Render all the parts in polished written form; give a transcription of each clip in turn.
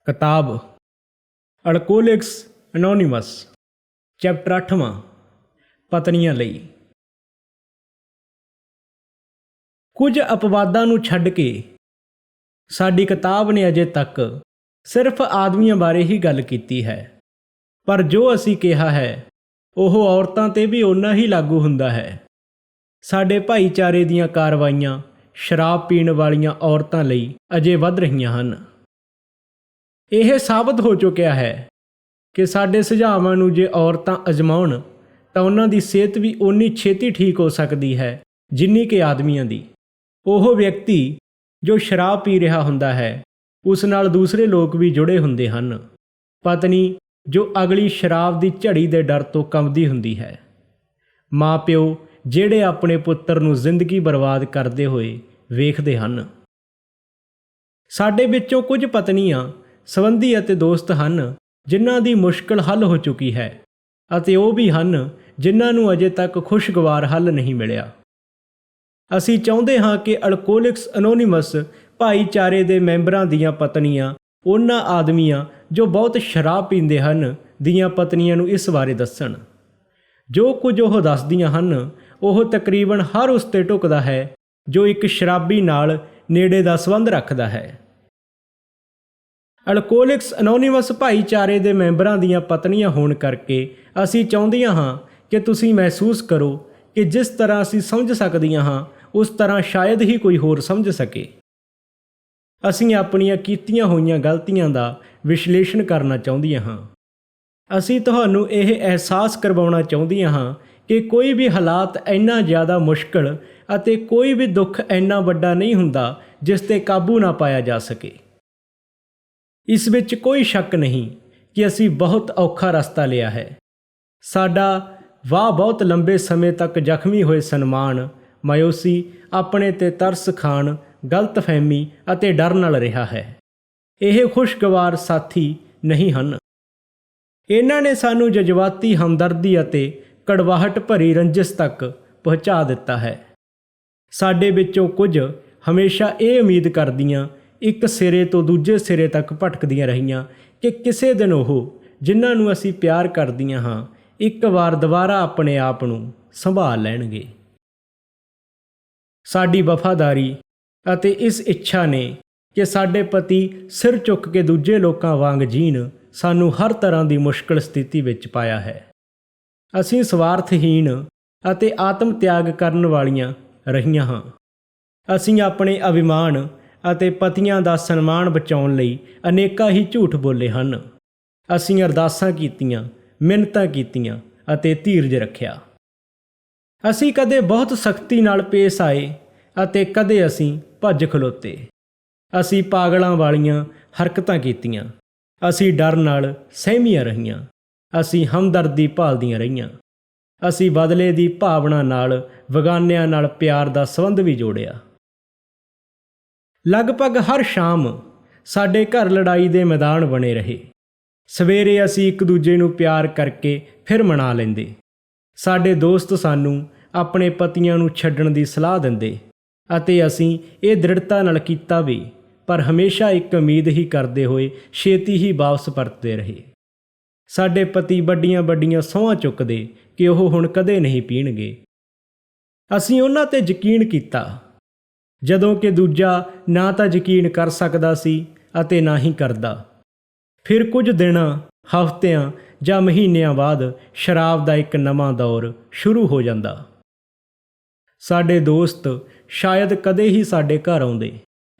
किताब alcoholics anonymous chapter 8वां ਪਤਨੀਆਂ ਲਈ। ਕੁਝ ਅਪਵਾਦਾਂ ਨੂੰ ਛੱਡ ਕੇ ਸਾਡੀ ਕਿਤਾਬ ਨੇ ਅਜੇ ਤੱਕ ਸਿਰਫ ਆਦਮੀਆਂ ਬਾਰੇ ਹੀ ਗੱਲ ਕੀਤੀ ਹੈ, ਪਰ ਜੋ ਅਸੀਂ ਕਿਹਾ ਹੈ ਉਹ ਔਰਤਾਂ 'ਤੇ ਵੀ ਓਨਾ ਹੀ ਲਾਗੂ ਹੁੰਦਾ ਹੈ। ਸਾਡੇ ਭਾਈਚਾਰੇ ਦੀਆਂ ਕਾਰਵਾਈਆਂ ਸ਼ਰਾਬ ਪੀਣ ਵਾਲੀਆਂ ਔਰਤਾਂ ਲਈ ਅਜੇ ਵੱਧ ਰਹੀਆਂ ਹਨ। ਇਹ ਸਾਬਤ ਹੋ ਚੁੱਕਿਆ ਹੈ ਕਿ ਸਾਡੇ ਸੁਝਾਵਾਂ ਨੂੰ ਜੇ ਔਰਤਾਂ ਅਜ਼ਮਾਉਣ ਤਾਂ ਉਹਨਾਂ ਦੀ ਸਿਹਤ ਵੀ ਓਨੀ ਛੇਤੀ ਠੀਕ ਹੋ ਸਕਦੀ ਹੈ ਜਿੰਨੀ ਕਿ ਆਦਮੀਆਂ ਦੀ। ਉਹ ਵਿਅਕਤੀ ਜੋ ਸ਼ਰਾਬ ਪੀ ਰਿਹਾ ਹੁੰਦਾ ਹੈ ਉਸ ਨਾਲ ਦੂਸਰੇ ਲੋਕ ਵੀ ਜੁੜੇ ਹੁੰਦੇ ਹਨ। ਪਤਨੀ ਜੋ ਅਗਲੀ ਸ਼ਰਾਬ ਦੀ ਝੜੀ ਦੇ ਡਰ ਤੋਂ ਕੰਬਦੀ ਹੁੰਦੀ ਹੈ। ਮਾਂ-ਪਿਓ ਜਿਹੜੇ ਆਪਣੇ ਪੁੱਤਰ ਨੂੰ ਜ਼ਿੰਦਗੀ ਬਰਬਾਦ ਕਰਦੇ ਹੋਏ ਵੇਖਦੇ ਹਨ। ਸਾਡੇ ਵਿੱਚੋਂ ਕੁਝ ਪਤਨੀਆਂ ਸੰਬੰਧੀ ਅਤੇ ਦੋਸਤ ਹਨ ਜਿਨ੍ਹਾਂ ਦੀ ਮੁਸ਼ਕਲ ਹੱਲ ਹੋ ਚੁੱਕੀ ਹੈ, ਅਤੇ ਉਹ ਵੀ ਹਨ ਜਿਨ੍ਹਾਂ ਨੂੰ ਅਜੇ ਤੱਕ ਖੁਸ਼ਗਵਾਰ ਹੱਲ ਨਹੀਂ ਮਿਲਿਆ। ਅਸੀਂ ਚਾਹੁੰਦੇ ਹਾਂ ਕਿ ਅਲਕੋਹਲਿਕਸ ਐਨੋਨਿਮਸ ਭਾਈਚਾਰੇ ਦੇ ਮੈਂਬਰਾਂ ਦੀਆਂ ਪਤਨੀਆਂ ਉਹਨਾਂ ਆਦਮੀਆਂ ਜੋ ਬਹੁਤ ਸ਼ਰਾਬ ਪੀਂਦੇ ਹਨ ਦੀਆਂ ਪਤਨੀਆਂ ਨੂੰ ਇਸ ਬਾਰੇ ਦੱਸਣ। ਜੋ ਕੁਝ ਉਹ ਦੱਸਦੀਆਂ ਹਨ ਉਹ ਤਕਰੀਬਨ ਹਰ ਉਸ 'ਤੇ ਢੁਕਦਾ ਹੈ ਜੋ ਇੱਕ ਸ਼ਰਾਬੀ ਨਾਲ ਨੇੜੇ ਦਾ ਸੰਬੰਧ ਰੱਖਦਾ ਹੈ। ਅਲਕੋਹਲਿਕਸ ਐਨੋਨਿਮਸ ਭਾਈਚਾਰੇ ਦੇ ਮੈਂਬਰਾਂ ਦੀਆਂ ਪਤਨੀਆਂ ਹੋਣ ਕਰਕੇ ਅਸੀਂ ਚਾਹੁੰਦੀਆਂ ਹਾਂ ਕਿ ਤੁਸੀਂ ਮਹਿਸੂਸ ਕਰੋ ਕਿ ਜਿਸ ਤਰ੍ਹਾਂ ਅਸੀਂ ਸਮਝ ਸਕਦੀਆਂ ਹਾਂ ਉਸ ਤਰ੍ਹਾਂ ਸ਼ਾਇਦ ਹੀ ਕੋਈ ਹੋਰ ਸਮਝ ਸਕੇ। ਅਸੀਂ ਆਪਣੀਆਂ ਕੀਤੀਆਂ ਹੋਈਆਂ ਗਲਤੀਆਂ ਦਾ ਵਿਸ਼ਲੇਸ਼ਣ ਕਰਨਾ ਚਾਹੁੰਦੀਆਂ ਹਾਂ। ਅਸੀਂ ਤੁਹਾਨੂੰ ਇਹ ਅਹਿਸਾਸ ਕਰਵਾਉਣਾ ਚਾਹੁੰਦੀਆਂ ਹਾਂ ਕਿ ਕੋਈ ਵੀ ਹਾਲਾਤ ਇੰਨਾ ਜ਼ਿਆਦਾ ਮੁਸ਼ਕਲ ਅਤੇ ਕੋਈ ਵੀ ਦੁੱਖ ਇੰਨਾ ਵੱਡਾ ਨਹੀਂ ਹੁੰਦਾ ਜਿਸ 'ਤੇ ਕਾਬੂ ਨਾ ਪਾਇਆ ਜਾ ਸਕੇ। ਇਸ ਵਿੱਚ ਕੋਈ ਸ਼ੱਕ ਨਹੀਂ ਕਿ ਅਸੀਂ ਬਹੁਤ ਔਖਾ ਰਸਤਾ ਲਿਆ ਹੈ। ਸਾਡਾ ਵਾਹ ਬਹੁਤ ਲੰਬੇ ਸਮੇਂ ਤੱਕ ਜ਼ਖਮੀ ਹੋਏ ਸਨਮਾਨ, ਮਾਯੂਸੀ, ਆਪਣੇ 'ਤੇ ਤਰਸ ਖਾਣ, ਗਲਤਫਹਿਮੀ ਅਤੇ ਡਰ ਨਾਲ ਰਿਹਾ ਹੈ। ਇਹ ਖੁਸ਼ਗਵਾਰ ਸਾਥੀ ਨਹੀਂ ਹਨ। ਇਹਨਾਂ ਨੇ ਸਾਨੂੰ ਜਜ਼ਬਾਤੀ ਹਮਦਰਦੀ ਅਤੇ ਕੜਵਾਹਟ ਭਰੀ ਰੰਜਿਸ਼ ਤੱਕ ਪਹੁੰਚਾ ਦਿੱਤਾ ਹੈ। ਸਾਡੇ ਵਿੱਚੋਂ ਕੁਝ ਹਮੇਸ਼ਾ ਇਹ ਉਮੀਦ ਕਰਦੀਆਂ ਇੱਕ ਸਿਰੇ ਤੋਂ ਦੂਜੇ ਸਿਰੇ ਤੱਕ ਭਟਕਦੀਆਂ ਰਹੀਆਂ ਕਿ ਕਿਸੇ ਦਿਨ ਉਹ ਜਿਨ੍ਹਾਂ ਨੂੰ ਅਸੀਂ ਪਿਆਰ ਕਰਦੀਆਂ ਹਾਂ ਇੱਕ ਵਾਰ ਦੁਬਾਰਾ ਆਪਣੇ ਆਪ ਨੂੰ ਸੰਭਾਲ ਲੈਣਗੇ। ਸਾਡੀ ਵਫਾਦਾਰੀ ਅਤੇ ਇਸ ਇੱਛਾ ਨੇ ਕਿ ਸਾਡੇ ਪਤੀ ਸਿਰ ਚੁੱਕ ਕੇ ਦੂਜੇ ਲੋਕਾਂ ਵਾਂਗ ਜੀਣ ਸਾਨੂੰ ਹਰ ਤਰ੍ਹਾਂ ਦੀ ਮੁਸ਼ਕਲ ਸਥਿਤੀ ਵਿੱਚ ਪਾਇਆ ਹੈ। ਅਸੀਂ ਸਵਾਰਥਹੀਣ ਅਤੇ ਆਤਮ ਤਿਆਗ ਕਰਨ ਵਾਲੀਆਂ ਰਹੀਆਂ ਹਾਂ। ਅਸੀਂ ਆਪਣੇ ਅਭਿਮਾਨ ਅਤੇ ਪਤੀਆਂ ਦਾ ਸਨਮਾਨ ਬਚਾਉਣ ਲਈ ਅਨੇਕਾਂ ਹੀ ਝੂਠ ਬੋਲੇ ਹਨ। ਅਸੀਂ ਅਰਦਾਸਾਂ ਕੀਤੀਆਂ, ਮਿੰਨਤਾਂ ਕੀਤੀਆਂ ਅਤੇ ਧੀਰਜ ਰੱਖਿਆ। ਅਸੀਂ ਕਦੇ ਬਹੁਤ ਸਖਤੀ ਨਾਲ ਪੇਸ਼ ਆਏ ਅਤੇ ਕਦੇ ਅਸੀਂ ਭੱਜ ਖਲੋਤੇ। ਅਸੀਂ ਪਾਗਲਾਂ ਵਾਲੀਆਂ ਹਰਕਤਾਂ ਕੀਤੀਆਂ। ਅਸੀਂ ਡਰ ਨਾਲ ਸਹਿਮੀਆਂ ਰਹੀਆਂ। ਅਸੀਂ ਹਮਦਰਦੀ ਭਾਲਦੀਆਂ ਰਹੀਆਂ। ਅਸੀਂ ਬਦਲੇ ਦੀ ਭਾਵਨਾ ਨਾਲ ਬੇਗਾਨਿਆਂ ਨਾਲ ਪਿਆਰ ਦਾ ਸੰਬੰਧ ਵੀ ਜੋੜਿਆ। ਲਗਭਗ ਹਰ ਸ਼ਾਮ ਸਾਡੇ ਘਰ ਲੜਾਈ ਦੇ ਮੈਦਾਨ ਬਣੇ ਰਹੇ। ਸਵੇਰੇ ਅਸੀਂ ਇੱਕ ਦੂਜੇ ਨੂੰ ਪਿਆਰ ਕਰਕੇ ਫਿਰ ਮਨਾ ਲੈਂਦੇ। ਸਾਡੇ ਦੋਸਤ ਸਾਨੂੰ ਆਪਣੇ ਪਤੀਆਂ ਨੂੰ ਛੱਡਣ ਦੀ ਸਲਾਹ ਦਿੰਦੇ ਅਤੇ ਅਸੀਂ ਇਹ ਦ੍ਰਿੜਤਾ ਨਾਲ ਕੀਤਾ ਵੀ, ਪਰ ਹਮੇਸ਼ਾ ਇੱਕ ਉਮੀਦ ਹੀ ਕਰਦੇ ਹੋਏ ਛੇਤੀ ਹੀ ਵਾਪਸ ਪਰਤਦੇ ਰਹੇ। ਸਾਡੇ ਪਤੀ ਵੱਡੀਆਂ ਵੱਡੀਆਂ ਸਹੁੰਆਂ ਚੁੱਕਦੇ ਕਿ ਉਹ ਹੁਣ ਕਦੇ ਨਹੀਂ ਪੀਣਗੇ। ਅਸੀਂ ਉਹਨਾਂ 'ਤੇ ਯਕੀਨ ਕੀਤਾ ਜਦੋਂ ਕਿ ਦੂਜਾ ਨਾ ਤਾਂ ਯਕੀਨ ਕਰ ਸਕਦਾ ਸੀ ਅਤੇ ਨਾ ਹੀ ਕਰਦਾ। ਫਿਰ ਕੁਝ ਦਿਨਾਂ, ਹਫ਼ਤਿਆਂ ਜਾਂ ਮਹੀਨਿਆਂ ਬਾਅਦ ਸ਼ਰਾਬ ਦਾ ਇੱਕ ਨਵਾਂ ਦੌਰ ਸ਼ੁਰੂ ਹੋ ਜਾਂਦਾ। ਸਾਡੇ ਦੋਸਤ ਸ਼ਾਇਦ ਕਦੇ ਹੀ ਸਾਡੇ ਘਰ ਆਉਂਦੇ,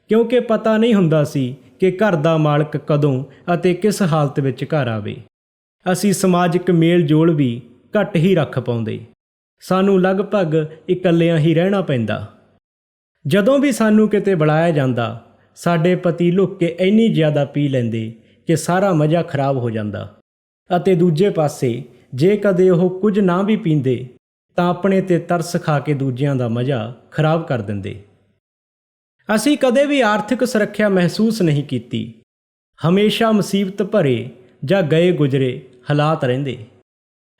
ਕਿਉਂਕਿ ਪਤਾ ਨਹੀਂ ਹੁੰਦਾ ਸੀ ਕਿ ਘਰ ਦਾ ਮਾਲਕ ਕਦੋਂ ਅਤੇ ਕਿਸ ਹਾਲਤ ਵਿੱਚ ਘਰ ਆਵੇ। ਅਸੀਂ ਸਮਾਜਿਕ ਮੇਲ ਜੋਲ ਵੀ ਘੱਟ ਹੀ ਰੱਖ ਪਾਉਂਦੇ। ਸਾਨੂੰ ਲਗਭਗ ਇਕੱਲਿਆਂ ਹੀ ਰਹਿਣਾ ਪੈਂਦਾ। ਜਦੋਂ ਵੀ ਸਾਨੂੰ ਕਿਤੇ ਬੁਲਾਇਆ ਜਾਂਦਾ ਸਾਡੇ ਪਤੀ ਲੁੱਕ ਕੇ ਇੰਨੀ ਜ਼ਿਆਦਾ ਪੀ ਲੈਂਦੇ ਕਿ ਸਾਰਾ ਮਜ਼ਾ ਖਰਾਬ ਹੋ ਜਾਂਦਾ, ਅਤੇ ਦੂਜੇ ਪਾਸੇ ਜੇ ਕਦੇ ਉਹ ਕੁਝ ਨਾ ਵੀ ਪੀਂਦੇ ਤਾਂ ਆਪਣੇ 'ਤੇ ਤਰਸ ਖਾ ਕੇ ਦੂਜਿਆਂ ਦਾ ਮਜ਼ਾ ਖਰਾਬ ਕਰ ਦਿੰਦੇ। ਅਸੀਂ ਕਦੇ ਵੀ ਆਰਥਿਕ ਸੁਰੱਖਿਆ ਮਹਿਸੂਸ ਨਹੀਂ ਕੀਤੀ। ਹਮੇਸ਼ਾ ਮੁਸੀਬਤ ਭਰੇ ਜਾਂ ਗਏ ਗੁਜ਼ਰੇ ਹਾਲਾਤ ਰਹਿੰਦੇ।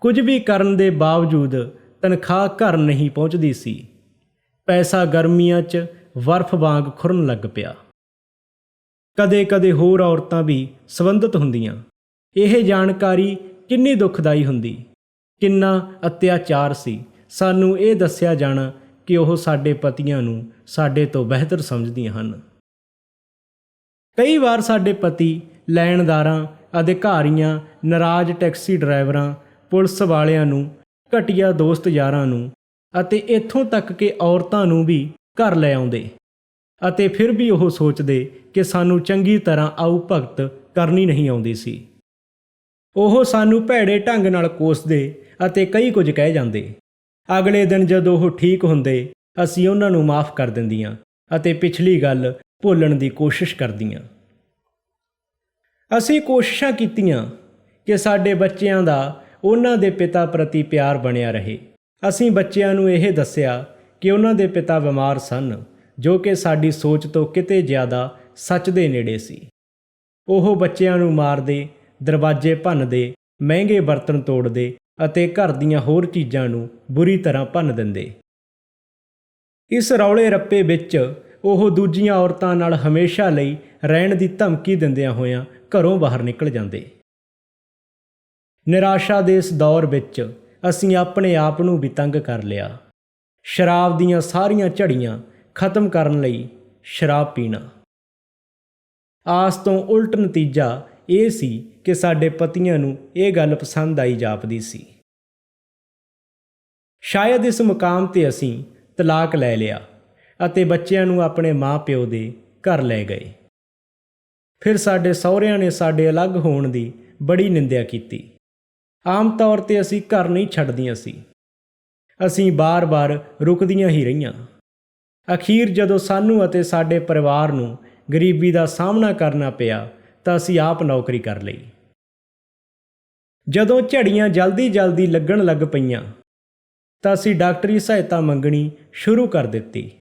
ਕੁਝ ਵੀ ਕਰਨ ਦੇ ਬਾਵਜੂਦ ਤਨਖਾਹ ਘਰ ਨਹੀਂ ਪਹੁੰਚਦੀ ਸੀ। ਪੈਸਾ ਗਰਮੀਆਂ 'ਚ ਬਰਫ਼ ਵਾਂਗ ਖੁਰਨ ਲੱਗ ਪਿਆ। ਕਦੇ-ਕਦੇ ਹੋਰ ਔਰਤਾਂ ਵੀ ਸੰਬੰਧਿਤ ਹੁੰਦੀਆਂ। ਇਹ ਜਾਣਕਾਰੀ ਕਿੰਨੀ ਦੁਖਦਾਈ ਹੁੰਦੀ। ਕਿੰਨਾ ਅਤਿਆਚਾਰ ਸੀ ਸਾਨੂੰ ਇਹ ਦੱਸਿਆ ਜਾਣਾ ਕਿ ਉਹ ਸਾਡੇ ਪਤੀਆਂ ਨੂੰ ਸਾਡੇ ਤੋਂ ਬਿਹਤਰ ਸਮਝਦੀਆਂ ਹਨ। ਕਈ ਵਾਰ ਸਾਡੇ ਪਤੀ ਲੈਣਦਾਰਾਂ, ਅਧਿਕਾਰੀਆਂ, ਨਾਰਾਜ਼ ਟੈਕਸੀ ਡਰਾਈਵਰਾਂ, ਪੁਲਿਸ ਵਾਲਿਆਂ ਨੂੰ, ਘਟੀਆ ਦੋਸਤ ਯਾਰਾਂ ਨੂੰ ਅਤੇ ਇੱਥੋਂ ਤੱਕ ਕਿ ਔਰਤਾਂ ਨੂੰ ਵੀ ਘਰ ਲੈ ਆਉਂਦੇ ਅਤੇ ਫਿਰ ਵੀ ਉਹ ਸੋਚਦੇ ਕਿ ਸਾਨੂੰ ਚੰਗੀ ਤਰ੍ਹਾਂ ਆਊ ਭਗਤ ਕਰਨੀ ਨਹੀਂ ਆਉਂਦੀ ਸੀ। ਉਹ ਸਾਨੂੰ ਭੈੜੇ ਢੰਗ ਨਾਲ ਕੋਸਦੇ ਅਤੇ ਕਈ ਕੁਝ ਕਹਿ ਜਾਂਦੇ। ਅਗਲੇ ਦਿਨ ਜਦੋਂ ਉਹ ਠੀਕ ਹੁੰਦੇ ਅਸੀਂ ਉਹਨਾਂ ਨੂੰ ਮਾਫ਼ ਕਰ ਦਿੰਦੀਆਂ ਅਤੇ ਪਿਛਲੀ ਗੱਲ ਭੁੱਲਣ ਦੀ ਕੋਸ਼ਿਸ਼ ਕਰਦੀਆਂ। ਅਸੀਂ ਕੋਸ਼ਿਸ਼ਾਂ ਕੀਤੀਆਂ ਕਿ ਸਾਡੇ ਬੱਚਿਆਂ ਦਾ ਉਹਨਾਂ ਦੇ ਪਿਤਾ ਪ੍ਰਤੀ ਪਿਆਰ ਬਣਿਆ ਰਹੇ। ਅਸੀਂ ਬੱਚਿਆਂ ਨੂੰ ਇਹ ਦੱਸਿਆ ਕਿ ਉਹਨਾਂ ਦੇ ਪਿਤਾ ਬਿਮਾਰ ਸਨ, ਜੋ ਕਿ ਸਾਡੀ ਸੋਚ ਤੋਂ ਕਿਤੇ ਜ਼ਿਆਦਾ ਸੱਚ ਦੇ ਨੇੜੇ ਸੀ। ਉਹ ਬੱਚਿਆਂ ਨੂੰ ਮਾਰਦੇ, ਦਰਵਾਜ਼ੇ ਭੰਨਦੇ, ਮਹਿੰਗੇ ਬਰਤਨ ਤੋੜਦੇ ਅਤੇ ਘਰ ਦੀਆਂ ਹੋਰ ਚੀਜ਼ਾਂ ਨੂੰ ਬੁਰੀ ਤਰ੍ਹਾਂ ਭੰਨ ਦਿੰਦੇ। ਇਸ ਰੌਲੇ ਰੱਪੇ ਵਿੱਚ ਉਹ ਦੂਜੀਆਂ ਔਰਤਾਂ ਨਾਲ ਹਮੇਸ਼ਾ ਲਈ ਰਹਿਣ ਦੀ ਧਮਕੀ ਦਿੰਦਿਆਂ ਹੋਇਆਂ ਘਰੋਂ ਬਾਹਰ ਨਿਕਲ ਜਾਂਦੇ। ਨਿਰਾਸ਼ਾ ਦੇ ਇਸ ਦੌਰ ਵਿੱਚ ਅਸੀਂ ਆਪਣੇ ਆਪ ਨੂੰ ਵੀ ਤੰਗ ਕਰ ਲਿਆ। ਸ਼ਰਾਬ ਦੀਆਂ ਸਾਰੀਆਂ ਝੜੀਆਂ ਖਤਮ ਕਰਨ ਲਈ ਸ਼ਰਾਬ ਪੀਣਾ। ਆਸ ਤੋਂ ਉਲਟ ਨਤੀਜਾ ਇਹ ਸੀ ਕਿ ਸਾਡੇ ਪਤੀਆਂ ਨੂੰ ਇਹ ਗੱਲ ਪਸੰਦ ਆਈ ਜਾਪਦੀ ਸੀ। ਸ਼ਾਇਦ ਇਸ ਮੁਕਾਮ 'ਤੇ ਅਸੀਂ ਤਲਾਕ ਲੈ ਲਿਆ ਅਤੇ ਬੱਚਿਆਂ ਨੂੰ ਆਪਣੇ ਮਾਂ-ਪਿਓ ਦੇ ਘਰ ਲੈ ਗਏ। ਫਿਰ ਸਾਡੇ ਸਹੁਰਿਆਂ ਨੇ ਸਾਡੇ ਅਲੱਗ ਹੋਣ ਦੀ ਬੜੀ ਨਿੰਦਿਆ ਕੀਤੀ। ਆਮ ਤੌਰ 'ਤੇ ਅਸੀਂ ਘਰ ਨਹੀਂ ਛੱਡਦੀਆਂ ਸੀ। ਅਸੀਂ ਬਾਰ-ਬਾਰ ਰੁਕਦੀਆਂ ਹੀ ਰਹੀਆਂ। ਅਖੀਰ ਜਦੋਂ ਸਾਨੂੰ ਅਤੇ ਸਾਡੇ ਪਰਿਵਾਰ ਨੂੰ ਗਰੀਬੀ ਦਾ ਸਾਹਮਣਾ ਕਰਨਾ ਪਿਆ ਤਾਂ ਅਸੀਂ ਆਪ ਨੌਕਰੀ ਕਰ ਲਈ। ਜਦੋਂ ਝੜੀਆਂ ਜਲਦੀ ਲੱਗਣ ਲੱਗ ਪਈਆਂ ਤਾਂ ਅਸੀਂ ਡਾਕਟਰੀ ਸਹਾਇਤਾ ਮੰਗਣੀ ਸ਼ੁਰੂ ਕਰ ਦਿੱਤੀ।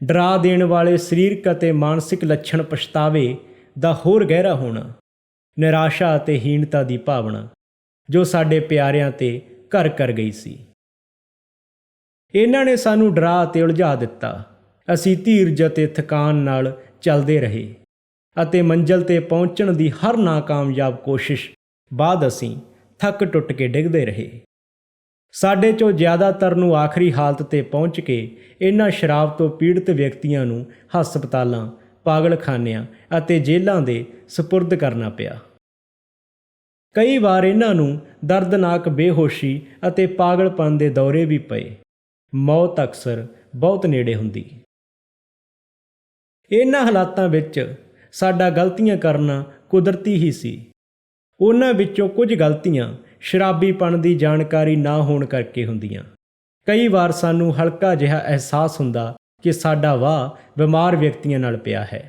ਡਰਾ ਦੇਣ ਵਾਲੇ ਸਰੀਰਕ ਅਤੇ ਮਾਨਸਿਕ ਲੱਛਣ ਪਛਤਾਵੇ ਦਾ ਹੋਰ ਗਹਿਰਾ ਹੋਣਾ, ਨਿਰਾਸ਼ਾ ਅਤੇ ਹੀਣਤਾ ਦੀ ਭਾਵਨਾ ਜੋ ਸਾਡੇ ਪਿਆਰਿਆਂ 'ਤੇ ਘਰ ਕਰ ਗਈ ਸੀ। ਇਹਨਾਂ ਨੇ ਸਾਨੂੰ ਡਰਾ ਅਤੇ ਉਲਝਾ ਦਿੱਤਾ। ਅਸੀਂ ਧੀਰਜ ਅਤੇ ਥਕਾਨ ਨਾਲ ਚੱਲਦੇ ਰਹੇ ਅਤੇ ਮੰਜ਼ਿਲ 'ਤੇ ਪਹੁੰਚਣ ਦੀ ਹਰ ਨਾਕਾਮਯਾਬ ਕੋਸ਼ਿਸ਼ ਬਾਅਦ ਅਸੀਂ ਥੱਕ ਟੁੱਟ ਕੇ ਡਿੱਗਦੇ ਰਹੇ। ਸਾਡੇ 'ਚੋਂ ਜ਼ਿਆਦਾਤਰ ਨੂੰ ਆਖਰੀ ਹਾਲਤ 'ਤੇ ਪਹੁੰਚ ਕੇ ਇਹਨਾਂ ਸ਼ਰਾਬ ਤੋਂ ਪੀੜਤ ਵਿਅਕਤੀਆਂ ਨੂੰ ਹਸਪਤਾਲਾਂ, ਪਾਗਲਖਾਨਿਆਂ ਅਤੇ ਜੇਲ੍ਹਾਂ ਦੇ ਸਪੁਰਦ ਕਰਨਾ ਪਿਆ। ਕਈ ਵਾਰ ਇਹਨਾਂ ਨੂੰ ਦਰਦਨਾਕ ਬੇਹੋਸ਼ੀ ਅਤੇ ਪਾਗਲਪਨ ਦੇ ਦੌਰੇ ਵੀ ਪਏ। ਮੌਤ ਅਕਸਰ ਬਹੁਤ ਨੇੜੇ ਹੁੰਦੀ। ਇਹਨਾਂ ਹਾਲਾਤਾਂ ਵਿੱਚ ਸਾਡਾ ਗਲਤੀਆਂ ਕਰਨਾ ਕੁਦਰਤੀ ਹੀ ਸੀ। ਉਹਨਾਂ ਵਿੱਚੋਂ ਕੁਝ ਗਲਤੀਆਂ ਸ਼ਰਾਬੀਪਣ ਦੀ ਜਾਣਕਾਰੀ ਨਾ ਹੋਣ ਕਰਕੇ ਹੁੰਦੀਆਂ। ਕਈ ਵਾਰ ਸਾਨੂੰ ਹਲਕਾ ਜਿਹਾ ਅਹਿਸਾਸ ਹੁੰਦਾ ਕਿ ਸਾਡਾ ਵਾਹ ਬਿਮਾਰ ਵਿਅਕਤੀਆਂ ਨਾਲ ਪਿਆ ਹੈ।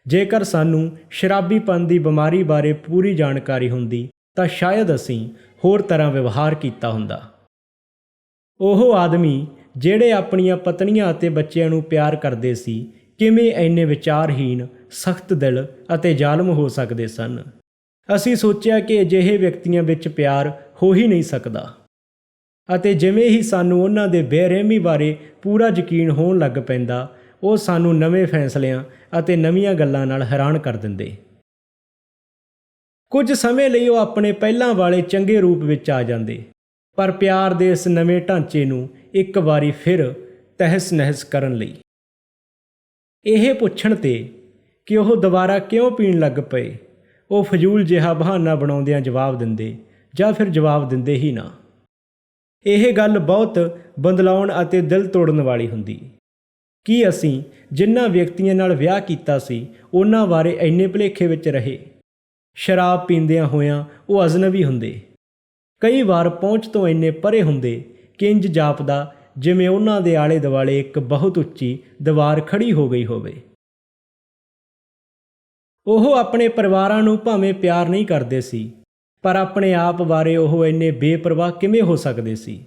ਜੇਕਰ ਸਾਨੂੰ ਸ਼ਰਾਬੀਪਣ ਦੀ ਬਿਮਾਰੀ ਬਾਰੇ ਪੂਰੀ ਜਾਣਕਾਰੀ ਹੁੰਦੀ ਤਾਂ ਸ਼ਾਇਦ ਅਸੀਂ ਹੋਰ ਤਰ੍ਹਾਂ ਵਿਵਹਾਰ ਕੀਤਾ ਹੁੰਦਾ। ਉਹ ਆਦਮੀ ਜਿਹੜੇ ਆਪਣੀਆਂ ਪਤਨੀਆਂ ਅਤੇ ਬੱਚਿਆਂ ਨੂੰ ਪਿਆਰ ਕਰਦੇ ਸੀ, ਕਿਵੇਂ ਇੰਨੇ ਵਿਚਾਰਹੀਣ, ਸਖਤ ਦਿਲ ਅਤੇ ਜ਼ਾਲਮ ਹੋ ਸਕਦੇ ਸਨ। ਅਸੀਂ ਸੋਚਿਆ ਕਿ ਅਜਿਹੇ ਵਿਅਕਤੀਆਂ ਵਿੱਚ ਪਿਆਰ ਹੋ ਹੀ ਨਹੀਂ ਸਕਦਾ ਅਤੇ ਜਿਵੇਂ ਹੀ ਸਾਨੂੰ ਉਹਨਾਂ ਦੇ ਬੇਰਹਿਮੀ ਬਾਰੇ ਪੂਰਾ ਯਕੀਨ ਹੋਣ ਲੱਗ ਪੈਂਦਾ, ਉਹ ਸਾਨੂੰ ਨਵੇਂ ਫੈਸਲਿਆਂ ਅਤੇ ਨਵੀਆਂ ਗੱਲਾਂ ਨਾਲ ਹੈਰਾਨ ਕਰ ਦਿੰਦੇ। ਕੁਝ ਸਮੇਂ ਲਈ ਉਹ ਆਪਣੇ ਪਹਿਲਾਂ ਵਾਲੇ ਚੰਗੇ ਰੂਪ ਵਿੱਚ ਆ ਜਾਂਦੇ, ਪਰ ਪਿਆਰ ਦੇ ਇਸ ਨਵੇਂ ਢਾਂਚੇ ਨੂੰ ਇੱਕ ਵਾਰੀ ਫਿਰ ਤਹਿਸ-ਨਹਿਸ ਕਰਨ ਲਈ ਇਹ ਪੁੱਛਣ 'ਤੇ ਕਿ ਉਹ ਦੁਬਾਰਾ ਕਿਉਂ ਪੀਣ ਲੱਗ ਪਏ, ਉਹ ਫਜ਼ੂਲ ਜਿਹਾ ਬਹਾਨਾ ਬਣਾਉਂਦਿਆਂ ਜਵਾਬ ਦਿੰਦੇ ਜਾਂ ਫਿਰ ਜਵਾਬ ਦਿੰਦੇ ਹੀ ਨਾ। ਇਹ ਗੱਲ ਬਹੁਤ ਬੰਦਲਾਉਣ ਅਤੇ ਦਿਲ ਤੋੜਨ ਵਾਲੀ ਹੁੰਦੀ। ਕੀ ਅਸੀਂ ਜਿਨ੍ਹਾਂ ਵਿਅਕਤੀਆਂ ਨਾਲ ਵਿਆਹ ਕੀਤਾ ਸੀ ਉਹਨਾਂ ਬਾਰੇ ਇੰਨੇ ਭੁਲੇਖੇ ਵਿੱਚ ਰਹੇ? ਸ਼ਰਾਬ ਪੀਂਦਿਆਂ ਹੋਇਆਂ ਉਹ ਅਜਨਬੀ ਹੁੰਦੇ। ਕਈ ਵਾਰ ਪਹੁੰਚ ਤੋਂ ਇੰਨੇ ਪਰੇ ਹੁੰਦੇ ਕਿ ਇੰਜ ਜਾਪਦਾ ਜਿਵੇਂ ਉਹਨਾਂ ਦੇ ਆਲੇ ਦੁਆਲੇ ਇੱਕ ਬਹੁਤ ਉੱਚੀ ਦੀਵਾਰ ਖੜੀ ਹੋ ਗਈ ਹੋਵੇ। ਉਹ ਆਪਣੇ ਪਰਿਵਾਰਾਂ ਨੂੰ ਭਾਵੇਂ ਪਿਆਰ ਨਹੀਂ ਕਰਦੇ ਸੀ, ਪਰ ਆਪਣੇ ਆਪ ਬਾਰੇ ਉਹ ਇੰਨੇ ਬੇਪਰਵਾਹ ਕਿਵੇਂ ਹੋ ਸਕਦੇ ਸੀ?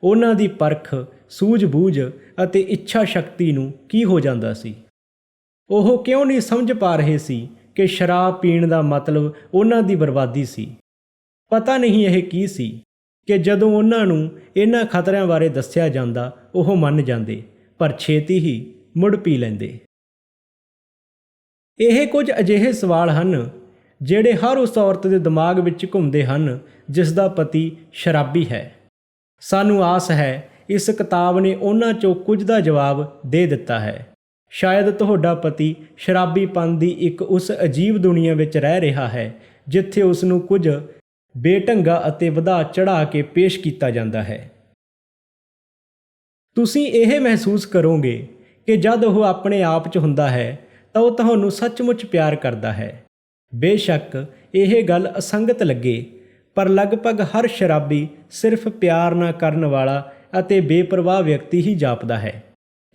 ਉਹਨਾਂ ਦੀ ਪਰਖ, ਸੂਝ-ਬੂਝ ਅਤੇ ਇੱਛਾ ਸ਼ਕਤੀ ਨੂੰ ਕੀ ਹੋ ਜਾਂਦਾ ਸੀ? ਉਹ ਕਿਉਂ ਨਹੀਂ ਸਮਝ ਪਾ ਰਹੇ ਸੀ ਕਿ ਸ਼ਰਾਬ ਪੀਣ ਦਾ ਮਤਲਬ ਉਹਨਾਂ ਦੀ ਬਰਬਾਦੀ ਸੀ? ਪਤਾ ਨਹੀਂ ਇਹ ਕੀ ਸੀ ਕਿ ਜਦੋਂ ਉਹਨਾਂ ਨੂੰ ਇਹਨਾਂ ਖਤਰਿਆਂ ਬਾਰੇ ਦੱਸਿਆ ਜਾਂਦਾ ਉਹ ਮੰਨ ਜਾਂਦੇ, ਪਰ ਛੇਤੀ ਹੀ ਮੁੜ ਪੀ ਲੈਂਦੇ। ਇਹ ਕੁਝ ਅਜਿਹੇ ਸਵਾਲ ਹਨ ਜਿਹੜੇ ਹਰ ਉਸ ਔਰਤ ਦੇ ਦਿਮਾਗ ਵਿੱਚ ਘੁੰਮਦੇ ਹਨ ਜਿਸ ਦਾ ਪਤੀ ਸ਼ਰਾਬੀ ਹੈ। ਸਾਨੂੰ ਆਸ ਹੈ ਇਸ ਕਿਤਾਬ ਨੇ ਉਹਨਾਂ 'ਚੋਂ ਕੁਝ ਦਾ ਜਵਾਬ ਦੇ ਦਿੱਤਾ ਹੈ। ਸ਼ਾਇਦ ਤੁਹਾਡਾ ਪਤੀ ਸ਼ਰਾਬੀਪਨ ਦੀ ਇੱਕ ਉਸ ਅਜੀਬ ਦੁਨੀਆ ਵਿੱਚ ਰਹਿ ਰਿਹਾ ਹੈ ਜਿੱਥੇ ਉਸ ਨੂੰ ਕੁਝ ਬੇਢੰਗਾ ਅਤੇ ਵਧਾ ਚੜ੍ਹਾ ਕੇ ਪੇਸ਼ ਕੀਤਾ ਜਾਂਦਾ ਹੈ। ਤੁਸੀਂ ਇਹ ਮਹਿਸੂਸ ਕਰੋਗੇ ਕਿ ਜਦ ਉਹ ਆਪਣੇ ਆਪ 'ਚ ਹੁੰਦਾ ਹੈ ਤਾਂ ਉਹ ਤੁਹਾਨੂੰ ਸੱਚਮੁੱਚ ਪਿਆਰ ਕਰਦਾ ਹੈ। ਬੇਸ਼ੱਕ ਇਹ ਗੱਲ ਅਸੰਗਤ ਲੱਗੇ, ਪਰ ਲਗਭਗ ਹਰ ਸ਼ਰਾਬੀ ਸਿਰਫ ਪਿਆਰ ਨਾ ਕਰਨ ਵਾਲਾ ਅਤੇ ਬੇਪਰਵਾਹ ਵਿਅਕਤੀ ਹੀ ਜਾਪਦਾ ਹੈ,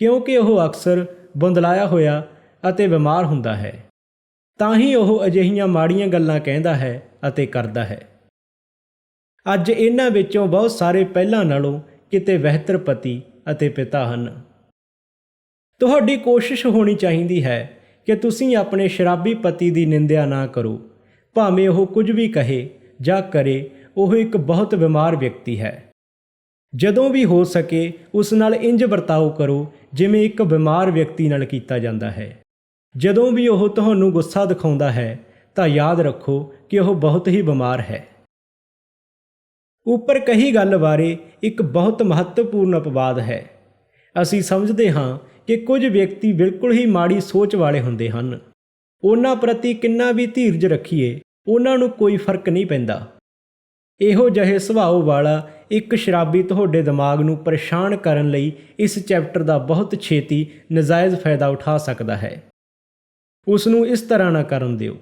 ਕਿਉਂਕਿ ਉਹ ਅਕਸਰ ਬੁੰਦਲਾਇਆ ਹੋਇਆ ਅਤੇ ਬਿਮਾਰ ਹੁੰਦਾ ਹੈ। ਤਾਂ ਹੀ ਉਹ ਅਜਿਹੀਆਂ ਮਾੜੀਆਂ ਗੱਲਾਂ ਕਹਿੰਦਾ ਹੈ ਅਤੇ ਕਰਦਾ ਹੈ। ਅੱਜ ਇਹਨਾਂ ਵਿੱਚੋਂ ਬਹੁਤ ਸਾਰੇ ਪਹਿਲਾਂ ਨਾਲੋਂ ਕਿਤੇ ਬਿਹਤਰ ਪਤੀ ਅਤੇ ਪਿਤਾ ਹਨ। ਤੁਹਾਡੀ ਕੋਸ਼ਿਸ਼ ਹੋਣੀ ਚਾਹੀਦੀ ਹੈ ਕਿ ਤੁਸੀਂ ਆਪਣੇ ਸ਼ਰਾਬੀ ਪਤੀ ਦੀ ਨਿੰਦਿਆ ਨਾ ਕਰੋ, ਭਾਵੇਂ ਉਹ ਕੁਝ ਵੀ ਕਹੇ ਜਾਂ ਕਰੇ। ਉਹ ਇੱਕ ਬਹੁਤ ਬਿਮਾਰ ਵਿਅਕਤੀ ਹੈ। ਜਦੋਂ ਵੀ ਹੋ ਸਕੇ ਉਸ ਨਾਲ ਇੰਜ ਵਰਤਾਓ ਕਰੋ ਜਿਵੇਂ ਇੱਕ ਬਿਮਾਰ ਵਿਅਕਤੀ ਨਾਲ ਕੀਤਾ ਜਾਂਦਾ ਹੈ। ਜਦੋਂ ਵੀ ਉਹ ਤੁਹਾਨੂੰ ਗੁੱਸਾ ਦਿਖਾਉਂਦਾ ਹੈ ਤਾਂ ਯਾਦ ਰੱਖੋ ਕਿ ਉਹ ਬਹੁਤ ਹੀ ਬਿਮਾਰ ਹੈ। ਉੱਪਰ ਕਹੀ ਗੱਲ ਬਾਰੇ ਇੱਕ ਬਹੁਤ ਮਹੱਤਵਪੂਰਨ ਅਪਵਾਦ ਹੈ। ਅਸੀਂ ਸਮਝਦੇ ਹਾਂ ਕਿ ਕੁਝ ਵਿਅਕਤੀ ਬਿਲਕੁਲ ਹੀ ਮਾੜੀ ਸੋਚ ਵਾਲੇ ਹੁੰਦੇ ਹਨ। ਉਹਨਾਂ ਪ੍ਰਤੀ ਕਿੰਨਾ ਵੀ ਧੀਰਜ ਰੱਖੀਏ, ਉਹਨਾਂ ਨੂੰ ਕੋਈ ਫਰਕ ਨਹੀਂ ਪੈਂਦਾ। ਇਹੋ ਜਿਹੇ ਸੁਭਾਅ ਵਾਲਾ ਇੱਕ ਸ਼ਰਾਬੀ ਤੁਹਾਡੇ ਦਿਮਾਗ ਨੂੰ ਪਰੇਸ਼ਾਨ ਕਰਨ ਲਈ ਇਸ ਚੈਪਟਰ ਦਾ ਬਹੁਤ ਛੇਤੀ ਨਜਾਇਜ਼ ਫਾਇਦਾ ਉਠਾ ਸਕਦਾ ਹੈ। ਉਸ ਨੂੰ ਇਸ ਤਰ੍ਹਾਂ ਨਾ ਕਰਨ ਦਿਓ।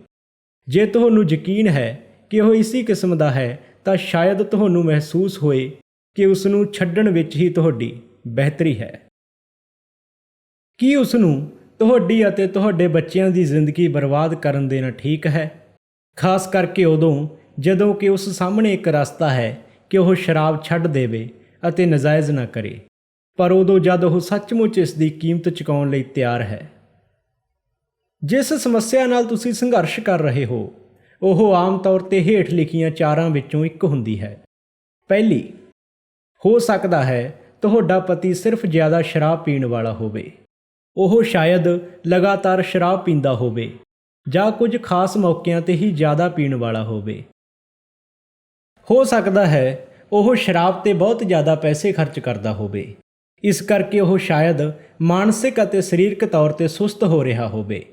ਜੇ ਤੁਹਾਨੂੰ ਯਕੀਨ ਹੈ ਕਿ ਉਹ ਇਸੇ ਕਿਸਮ ਦਾ ਹੈ ਤਾਂ ਸ਼ਾਇਦ ਤੁਹਾਨੂੰ ਮਹਿਸੂਸ ਹੋਏ ਕਿ ਉਸ ਨੂੰ ਛੱਡਣ ਵਿੱਚ ਹੀ ਤੁਹਾਡੀ ਬਿਹਤਰੀ ਹੈ। ਕੀ ਉਸ ਨੂੰ ਤੁਹਾਡੀ ਅਤੇ ਤੁਹਾਡੇ ਬੱਚਿਆਂ ਦੀ ਜ਼ਿੰਦਗੀ ਬਰਬਾਦ ਕਰਨ ਦੇਣਾ ਠੀਕ ਹੈ? ਖਾਸ ਕਰਕੇ ਉਦੋਂ ਜਦੋਂ ਕਿ ਉਸ ਸਾਹਮਣੇ ਇੱਕ ਰਸਤਾ ਹੈ ਕਿ ਉਹ ਸ਼ਰਾਬ ਛੱਡ ਦੇਵੇ ਅਤੇ ਨਜਾਇਜ਼ ਨਾ ਕਰੇ, ਪਰ ਉਦੋਂ ਜਦ ਉਹ ਸੱਚਮੁੱਚ ਇਸ ਦੀ ਕੀਮਤ ਚੁਕਾਉਣ ਲਈ ਤਿਆਰ ਹੈ। ਜਿਸ ਸਮੱਸਿਆ ਨਾਲ ਤੁਸੀਂ ਸੰਘਰਸ਼ ਕਰ ਰਹੇ ਹੋ ਉਹ ਆਮ ਤੌਰ 'ਤੇ ਹੇਠ ਲਿਖੀਆਂ ਚਾਰਾਂ ਵਿੱਚੋਂ ਇੱਕ ਹੁੰਦੀ ਹੈ। ਪਹਿਲੀ, ਹੋ ਸਕਦਾ ਹੈ ਤੁਹਾਡਾ ਪਤੀ ਸਿਰਫ ਜ਼ਿਆਦਾ ਸ਼ਰਾਬ ਪੀਣ ਵਾਲਾ ਹੋਵੇ। ਉਹ ਸ਼ਾਇਦ ਲਗਾਤਾਰ ਸ਼ਰਾਬ ਪੀਂਦਾ ਹੋਵੇ ਜਾਂ ਕੁਝ ਖਾਸ ਮੌਕਿਆਂ 'ਤੇ ਹੀ ਜ਼ਿਆਦਾ ਪੀਣ ਵਾਲਾ ਹੋਵੇ। ਹੋ ਸਕਦਾ ਹੈ ਉਹ ਸ਼ਰਾਬ 'ਤੇ ਬਹੁਤ ਜ਼ਿਆਦਾ ਪੈਸੇ ਖਰਚ ਕਰਦਾ ਹੋਵੇ, ਇਸ ਕਰਕੇ ਉਹ ਸ਼ਾਇਦ ਮਾਨਸਿਕ ਅਤੇ ਸਰੀਰਕ ਤੌਰ 'ਤੇ ਸੁਸਤ ਹੋ ਰਿਹਾ ਹੋਵੇ,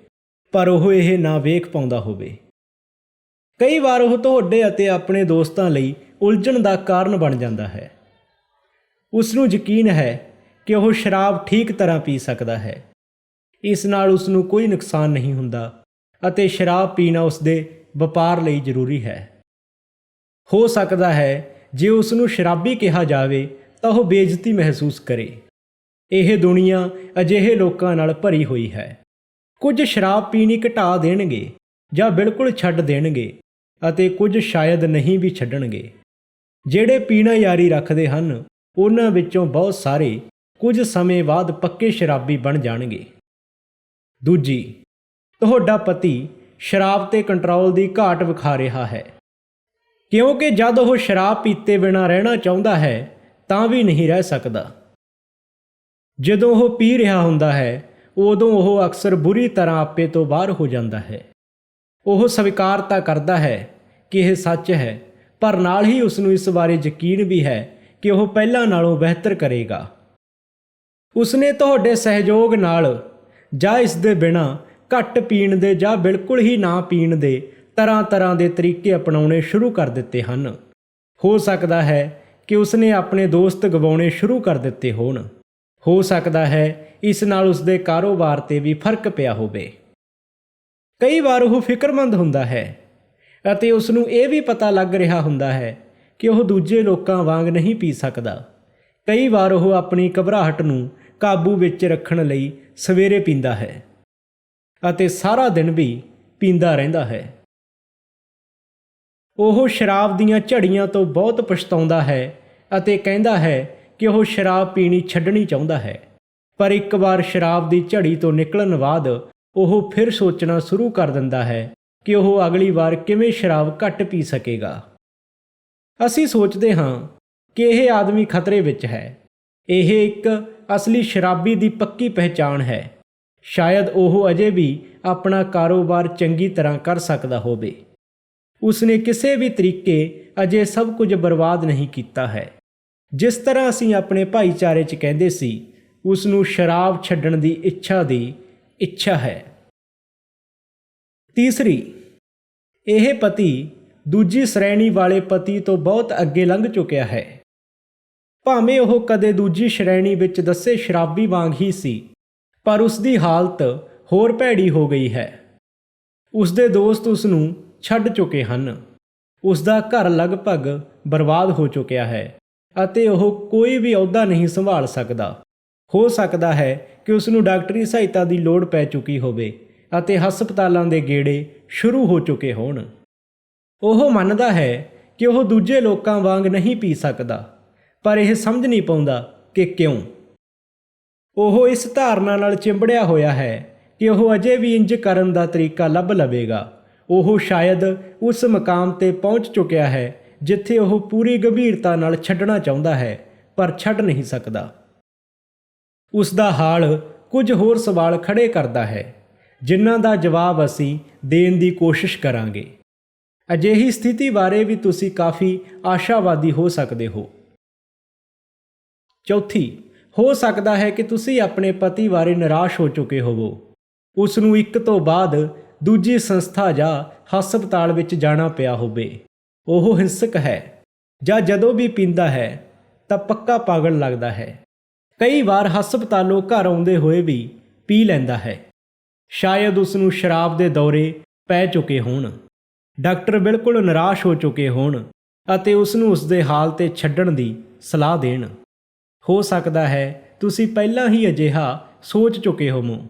ਪਰ ਉਹ ਇਹ ਨਾ ਵੇਖ ਪਾਉਂਦਾ ਹੋਵੇ। ਕਈ ਵਾਰ ਉਹ ਤੁਹਾਡੇ ਅਤੇ ਆਪਣੇ ਦੋਸਤਾਂ ਲਈ ਉਲਝਣ ਦਾ ਕਾਰਨ ਬਣ ਜਾਂਦਾ ਹੈ। ਉਸ ਨੂੰ ਯਕੀਨ ਹੈ ਕਿ ਉਹ ਸ਼ਰਾਬ ਠੀਕ ਤਰ੍ਹਾਂ ਪੀ ਸਕਦਾ ਹੈ, ਇਸ ਨਾਲ ਉਸ ਨੂੰ ਕੋਈ ਨੁਕਸਾਨ ਨਹੀਂ ਹੁੰਦਾ ਅਤੇ ਸ਼ਰਾਬ ਪੀਣਾ ਉਸ ਦੇ ਵਪਾਰ ਲਈ ਜ਼ਰੂਰੀ ਹੈ। ਹੋ ਸਕਦਾ ਹੈ ਜੇ ਉਸ ਨੂੰ ਸ਼ਰਾਬੀ ਕਿਹਾ ਜਾਵੇ ਤਾਂ ਉਹ ਬੇਇੱਜ਼ਤੀ ਮਹਿਸੂਸ ਕਰੇ। ਇਹ ਦੁਨੀਆ ਅਜਿਹੇ ਲੋਕਾਂ ਨਾਲ ਭਰੀ ਹੋਈ ਹੈ। ਕੁਝ ਸ਼ਰਾਬ ਪੀਣੀ ਘਟਾ ਦੇਣਗੇ ਜਾਂ ਬਿਲਕੁਲ ਛੱਡ ਦੇਣਗੇ ਅਤੇ ਕੁਝ ਸ਼ਾਇਦ ਨਹੀਂ ਵੀ ਛੱਡਣਗੇ। ਜਿਹੜੇ ਪੀਣਾ ਜਾਰੀ ਰੱਖਦੇ ਹਨ ਉਹਨਾਂ ਵਿੱਚੋਂ ਬਹੁਤ ਸਾਰੇ ਕੁਝ ਸਮੇਂ ਬਾਅਦ ਪੱਕੇ ਸ਼ਰਾਬੀ ਬਣ ਜਾਣਗੇ। ਦੂਜੀ, ਤੁਹਾਡਾ ਪਤੀ ਸ਼ਰਾਬ 'ਤੇ ਕੰਟਰੋਲ ਦੀ ਘਾਟ ਵਿਖਾ ਰਿਹਾ ਹੈ, ਕਿਉਂਕਿ ਜਦ ਉਹ ਸ਼ਰਾਬ ਪੀਤੇ ਬਿਨਾਂ ਰਹਿਣਾ ਚਾਹੁੰਦਾ ਹੈ ਤਾਂ ਵੀ ਨਹੀਂ ਰਹਿ ਸਕਦਾ। ਜਦੋਂ ਉਹ ਪੀ ਰਿਹਾ ਹੁੰਦਾ ਹੈ ਉਦੋਂ ਉਹ ਅਕਸਰ ਬੁਰੀ ਤਰ੍ਹਾਂ ਆਪੇ ਤੋਂ ਬਾਹਰ ਹੋ ਜਾਂਦਾ ਹੈ। ਉਹ ਸਵੀਕਾਰ ਤਾਂ ਕਰਦਾ ਹੈ ਕਿ ਇਹ ਸੱਚ ਹੈ, ਪਰ ਨਾਲ ਹੀ ਉਸ ਨੂੰ ਇਸ ਬਾਰੇ ਯਕੀਨ ਵੀ ਹੈ ਕਿ ਉਹ ਪਹਿਲਾਂ ਨਾਲੋਂ ਬਿਹਤਰ ਕਰੇਗਾ। ਉਸਨੇ ਤੁਹਾਡੇ ਸਹਿਯੋਗ ਨਾਲ ਜਾਂ ਇਸ ਦੇ ਬਿਨਾਂ ਘੱਟ ਪੀਣ ਦੇ ਜਾਂ ਬਿਲਕੁਲ ਹੀ ਨਾ ਪੀਣ ਦੇ ਤਰ੍ਹਾਂ ਦੇ ਤਰੀਕੇ ਅਪਣਾਉਣੇ ਸ਼ੁਰੂ ਕਰ ਦਿੱਤੇ ਹਨ। ਹੋ ਸਕਦਾ ਹੈ ਕਿ ਉਸਨੇ ਆਪਣੇ ਦੋਸਤ ਗਵਾਉਣੇ ਸ਼ੁਰੂ ਕਰ ਦਿੱਤੇ ਹੋਣ। ਹੋ ਸਕਦਾ ਹੈ ਇਸ ਨਾਲ ਉਸਦੇ ਕਾਰੋਬਾਰ 'ਤੇ ਵੀ ਫਰਕ ਪਿਆ ਹੋਵੇ। ਕਈ ਵਾਰ ਉਹ ਫਿਕਰਮੰਦ ਹੁੰਦਾ ਹੈ ਅਤੇ ਉਸ ਨੂੰ ਇਹ ਵੀ ਪਤਾ ਲੱਗ ਰਿਹਾ ਹੁੰਦਾ ਹੈ ਕਿ ਉਹ ਦੂਜੇ ਲੋਕਾਂ ਵਾਂਗ ਨਹੀਂ ਪੀ ਸਕਦਾ। ਕਈ ਵਾਰ ਉਹ ਆਪਣੀ ਘਬਰਾਹਟ ਨੂੰ ਕਾਬੂ ਵਿੱਚ ਰੱਖਣ ਲਈ ਸਵੇਰੇ ਪੀਂਦਾ ਹੈ ਅਤੇ ਸਾਰਾ ਦਿਨ ਵੀ ਪੀਂਦਾ ਰਹਿੰਦਾ ਹੈ। ਉਹ ਸ਼ਰਾਬ ਦੀਆਂ ਝੜੀਆਂ ਤੋਂ ਬਹੁਤ ਪਛਤਾਉਂਦਾ ਹੈ ਅਤੇ ਕਹਿੰਦਾ ਹੈ ਕਿ ਉਹ ਸ਼ਰਾਬ ਪੀਣੀ ਛੱਡਣੀ ਚਾਹੁੰਦਾ ਹੈ, ਪਰ ਇੱਕ ਵਾਰ ਸ਼ਰਾਬ ਦੀ ਝੜੀ ਤੋਂ ਨਿਕਲਣ ਬਾਅਦ ਉਹ ਫਿਰ ਸੋਚਣਾ ਸ਼ੁਰੂ ਕਰ ਦਿੰਦਾ ਹੈ ਕਿ ਉਹ ਅਗਲੀ ਵਾਰ ਕਿਵੇਂ ਸ਼ਰਾਬ ਘੱਟ ਪੀ ਸਕੇਗਾ। ਅਸੀਂ ਸੋਚਦੇ ਹਾਂ ਕਿ ਇਹ ਆਦਮੀ ਖਤਰੇ ਵਿੱਚ ਹੈ। ਇਹ ਇੱਕ ਅਸਲੀ ਸ਼ਰਾਬੀ ਦੀ ਪੱਕੀ ਪਹਿਚਾਣ ਹੈ। ਸ਼ਾਇਦ ਉਹ ਅਜੇ ਵੀ ਆਪਣਾ ਕਾਰੋਬਾਰ ਚੰਗੀ ਤਰ੍ਹਾਂ ਕਰ ਸਕਦਾ ਹੋਵੇ। ਉਸਨੇ ਕਿਸੇ ਵੀ ਤਰੀਕੇ ਅਜੇ ਸਭ ਕੁਝ ਬਰਬਾਦ ਨਹੀਂ ਕੀਤਾ ਹੈ। ਜਿਸ ਤਰ੍ਹਾਂ ਅਸੀਂ ਆਪਣੇ ਭਾਈਚਾਰੇ 'ਚ ਕਹਿੰਦੇ ਸੀ, ਉਸ ਨੂੰ ਸ਼ਰਾਬ ਛੱਡਣ ਦੀ ਇੱਛਾ ਹੈ। ਤੀਸਰੀ, ਇਹ ਪਤੀ ਦੂਜੀ ਸ਼੍ਰੇਣੀ ਵਾਲੇ ਪਤੀ ਤੋਂ ਬਹੁਤ ਅੱਗੇ ਲੰਘ ਚੁੱਕਿਆ ਹੈ। ਭਾਵੇਂ ਉਹ ਕਦੇ ਦੂਜੀ ਸ਼੍ਰੇਣੀ ਵਿੱਚ ਦੱਸੇ ਸ਼ਰਾਬੀ ਵਾਂਗ ਹੀ ਸੀ, ਪਰ ਉਸ ਦੀ ਹਾਲਤ ਹੋਰ ਭੈੜੀ ਹੋ ਗਈ ਹੈ। ਉਸ ਦੇ ਦੋਸਤ ਉਸ ਨੂੰ ਛੱਡ ਚੁੱਕੇ ਹਨ। ਉਸ ਦਾ ਘਰ ਲਗਭਗ ਬਰਬਾਦ ਹੋ ਚੁੱਕਿਆ ਹੈ ਅਤੇ ਉਹ ਕੋਈ ਵੀ ਅਹੁਦਾ ਨਹੀਂ ਸੰਭਾਲ ਸਕਦਾ। ਹੋ ਸਕਦਾ ਹੈ ਕਿ ਉਸ ਨੂੰ ਡਾਕਟਰੀ ਸਹਾਇਤਾ ਦੀ ਲੋੜ ਪੈ ਚੁੱਕੀ ਹੋਵੇ ਅਤੇ ਹਸਪਤਾਲਾਂ ਦੇ ਗੇੜੇ ਸ਼ੁਰੂ ਹੋ ਚੁੱਕੇ ਹੋਣ। ਉਹ ਮੰਨਦਾ ਹੈ ਕਿ ਉਹ ਦੂਜੇ ਲੋਕਾਂ ਵਾਂਗ ਨਹੀਂ ਪੀ ਸਕਦਾ, ਪਰ ਇਹ ਸਮਝ ਨਹੀਂ ਪਾਉਂਦਾ ਕਿ ਕਿਉਂ। ਉਹ ਇਸ ਧਾਰਨਾ ਨਾਲ ਚਿੰਬੜਿਆ ਹੋਇਆ ਹੈ ਕਿ ਉਹ ਅਜੇ ਵੀ ਇੰਜ ਕਰਨ ਦਾ ਤਰੀਕਾ ਲੱਭ ਲਵੇਗਾ। ਉਹ ਸ਼ਾਇਦ ਉਸ ਮਕਾਮ 'ਤੇ ਪਹੁੰਚ ਚੁੱਕਿਆ ਹੈ ਜਿੱਥੇ ਉਹ ਪੂਰੀ ਗੰਭੀਰਤਾ ਨਾਲ ਛੱਡਣਾ ਚਾਹੁੰਦਾ ਹੈ, ਪਰ ਛੱਡ ਨਹੀਂ ਸਕਦਾ। ਉਸ ਦਾ ਹਾਲ ਕੁਝ ਹੋਰ ਸਵਾਲ ਖੜੇ ਕਰਦਾ ਹੈ, ਜਿਨ੍ਹਾਂ ਦਾ ਜਵਾਬ ਅਸੀਂ ਦੇਣ ਦੀ ਕੋਸ਼ਿਸ਼ ਕਰਾਂਗੇ। ਅਜਿਹੀ ਸਥਿਤੀ ਬਾਰੇ ਵੀ ਤੁਸੀਂ ਕਾਫੀ ਆਸ਼ਾਵਾਦੀ ਹੋ ਸਕਦੇ ਹੋ। ਚੌਥੀ, ਹੋ ਸਕਦਾ ਹੈ ਕਿ ਤੁਸੀਂ ਆਪਣੇ ਪਤੀ ਬਾਰੇ ਨਿਰਾਸ਼ ਹੋ ਚੁੱਕੇ ਹੋਵੋ। ਉਸ ਨੂੰ ਇੱਕ ਤੋਂ ਬਾਅਦ ਦੂਜੀ ਸੰਸਥਾ ਜਾਂ ਹਸਪਤਾਲ ਵਿੱਚ ਜਾਣਾ ਪਿਆ ਹੋਵੇ। ਉਹ ਹਿੰਸਕ ਹੈ ਜਾਂ ਜਦੋਂ ਵੀ ਪੀਂਦਾ ਹੈ ਤਾਂ ਪੱਕਾ ਪਾਗਲ ਲੱਗਦਾ ਹੈ। ਕਈ ਵਾਰ ਹਸਪਤਾਲੋਂ ਘਰ ਆਉਂਦੇ ਹੋਏ ਵੀ ਪੀ ਲੈਂਦਾ ਹੈ। ਸ਼ਾਇਦ ਉਸ ਨੂੰ ਸ਼ਰਾਬ ਦੇ ਦੌਰੇ ਪੈ ਚੁੱਕੇ ਹੋਣ, ਡਾਕਟਰ ਬਿਲਕੁਲ ਨਿਰਾਸ਼ ਹੋ ਚੁੱਕੇ ਹੋਣ ਅਤੇ ਉਸ ਨੂੰ ਉਸ ਦੇ ਹਾਲ 'ਤੇ ਛੱਡਣ ਦੀ ਸਲਾਹ ਦੇਣ। ਹੋ ਸਕਦਾ ਹੈ ਤੁਸੀਂ ਪਹਿਲਾਂ ਹੀ ਅਜਿਹਾ ਸੋਚ ਚੁੱਕੇ ਹੋਵੋ।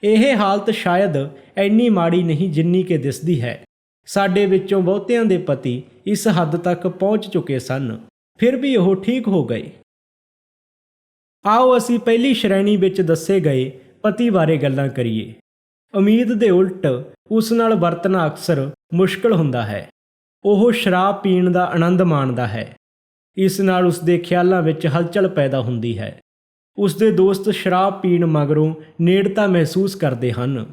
ਇਹ ਹਾਲਤ ਸ਼ਾਇਦ ਇੰਨੀ ਮਾੜੀ ਨਹੀਂ ਜਿੰਨੀ ਕਿ ਦਿਸਦੀ ਹੈ। ਸਾਡੇ ਵਿੱਚੋਂ ਬਹੁਤਿਆਂ ਦੇ ਪਤੀ ਇਸ ਹੱਦ ਤੱਕ ਪਹੁੰਚ ਚੁੱਕੇ ਸਨ, ਫਿਰ ਵੀ ਉਹ ਠੀਕ ਹੋ ਗਏ। ਆਓ ਅਸੀਂ ਪਹਿਲੀ ਸ਼੍ਰੇਣੀ ਵਿੱਚ ਦੱਸੇ ਗਏ ਪਤੀ ਬਾਰੇ ਗੱਲਾਂ ਕਰੀਏ। ਉਮੀਦ ਦੇ ਉਲਟ ਉਸ ਨਾਲ ਵਰਤਣਾ ਅਕਸਰ ਮੁਸ਼ਕਲ ਹੁੰਦਾ ਹੈ। ਉਹ ਸ਼ਰਾਬ ਪੀਣ ਦਾ ਆਨੰਦ ਮਾਣਦਾ ਹੈ। ਇਸ ਨਾਲ ਉਸ ਦੇ ਖਿਆਲਾਂ ਵਿੱਚ ਹਲਚਲ ਪੈਦਾ ਹੁੰਦੀ ਹੈ। ਉਸ ਦੇ ਦੋਸਤ ਸ਼ਰਾਬ ਪੀਣ ਮਗਰੋਂ ਨੇੜਤਾ ਮਹਿਸੂਸ ਕਰਦੇ ਹਨ।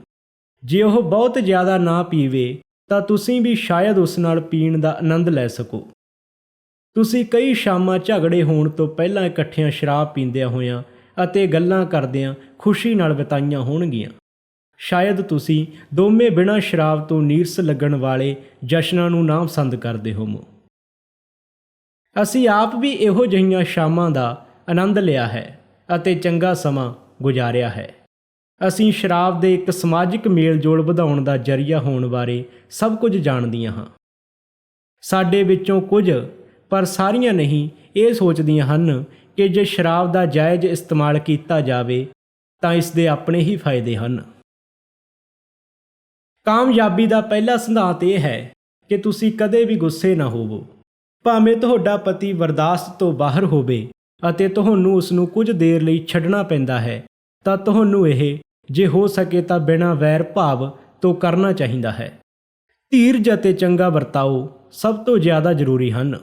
ਜੇ ਉਹ ਬਹੁਤ ਜ਼ਿਆਦਾ ਨਾ ਪੀਵੇ ਤਾਂ ਤੁਸੀਂ ਵੀ ਸ਼ਾਇਦ ਉਸ ਨਾਲ ਪੀਣ ਦਾ ਆਨੰਦ ਲੈ ਸਕੋ। ਤੁਸੀਂ ਕਈ ਸ਼ਾਮਾਂ ਝਗੜੇ ਹੋਣ ਤੋਂ ਪਹਿਲਾਂ ਇਕੱਠਿਆਂ ਸ਼ਰਾਬ ਪੀਂਦਿਆਂ ਹੋਇਆਂ ਅਤੇ ਗੱਲਾਂ ਕਰਦਿਆਂ ਖੁਸ਼ੀ ਨਾਲ ਬਿਤਾਈਆਂ ਹੋਣਗੀਆਂ। ਸ਼ਾਇਦ ਤੁਸੀਂ ਦੋਵੇਂ ਬਿਨਾਂ ਸ਼ਰਾਬ ਤੋਂ ਨੀਰਸ ਲੱਗਣ ਵਾਲੇ ਜਸ਼ਨਾਂ ਨੂੰ ਨਾ ਪਸੰਦ ਕਰਦੇ ਹੋਵੋ। ਅਸੀਂ ਆਪ ਵੀ ਇਹੋ ਜਿਹੀਆਂ ਸ਼ਾਮਾਂ ਦਾ ਆਨੰਦ ਲਿਆ ਹੈ ਅਤੇ ਚੰਗਾ ਸਮਾਂ ਗੁਜ਼ਾਰਿਆ ਹੈ। ਅਸੀਂ ਸ਼ਰਾਬ ਦੇ ਇੱਕ ਸਮਾਜਿਕ ਮੇਲ-ਜੋਲ ਵਧਾਉਣ ਦਾ ਜ਼ਰੀਆ ਹੋਣ ਬਾਰੇ ਸਭ ਕੁਝ ਜਾਣਦੀਆਂ ਹਾਂ। ਸਾਡੇ ਵਿੱਚੋਂ ਕੁਝ, ਪਰ ਸਾਰੀਆਂ ਨਹੀਂ, ਇਹ ਸੋਚਦੀਆਂ ਹਨ ਕਿ ਜੇ ਸ਼ਰਾਬ ਦਾ ਜਾਇਜ਼ ਇਸਤੇਮਾਲ ਕੀਤਾ ਜਾਵੇ ਤਾਂ ਇਸ ਦੇ ਆਪਣੇ ਹੀ ਫਾਇਦੇ ਹਨ। ਕਾਮਯਾਬੀ ਦਾ ਪਹਿਲਾ ਸਿਧਾਂਤ ਇਹ ਹੈ ਕਿ ਤੁਸੀਂ ਕਦੇ ਵੀ ਗੁੱਸੇ ਨਾ ਹੋਵੋ। ਭਾਵੇਂ ਤੁਹਾਡਾ ਪਤੀ ਬਰਦਾਸ਼ਤ ਤੋਂ ਬਾਹਰ ਹੋਵੇ ਅਤੇ ਤੁਹਾਨੂੰ ਉਸ ਨੂੰ ਕੁਝ ਦੇਰ ਲਈ ਛੱਡਣਾ ਪੈਂਦਾ ਹੈ, ਤਾਂ ਤੁਹਾਨੂੰ ਇਹ, ਜੇ ਹੋ ਸਕੇ ਤਾਂ ਬਿਨਾਂ ਵੈਰ ਭਾਵ ਤੋਂ ਕਰਨਾ ਚਾਹੀਦਾ ਹੈ। ਧੀਰਜ ਅਤੇ ਚੰਗਾ ਵਰਤਾਓ ਸਭ ਤੋਂ ਜ਼ਿਆਦਾ ਜ਼ਰੂਰੀ ਹਨ।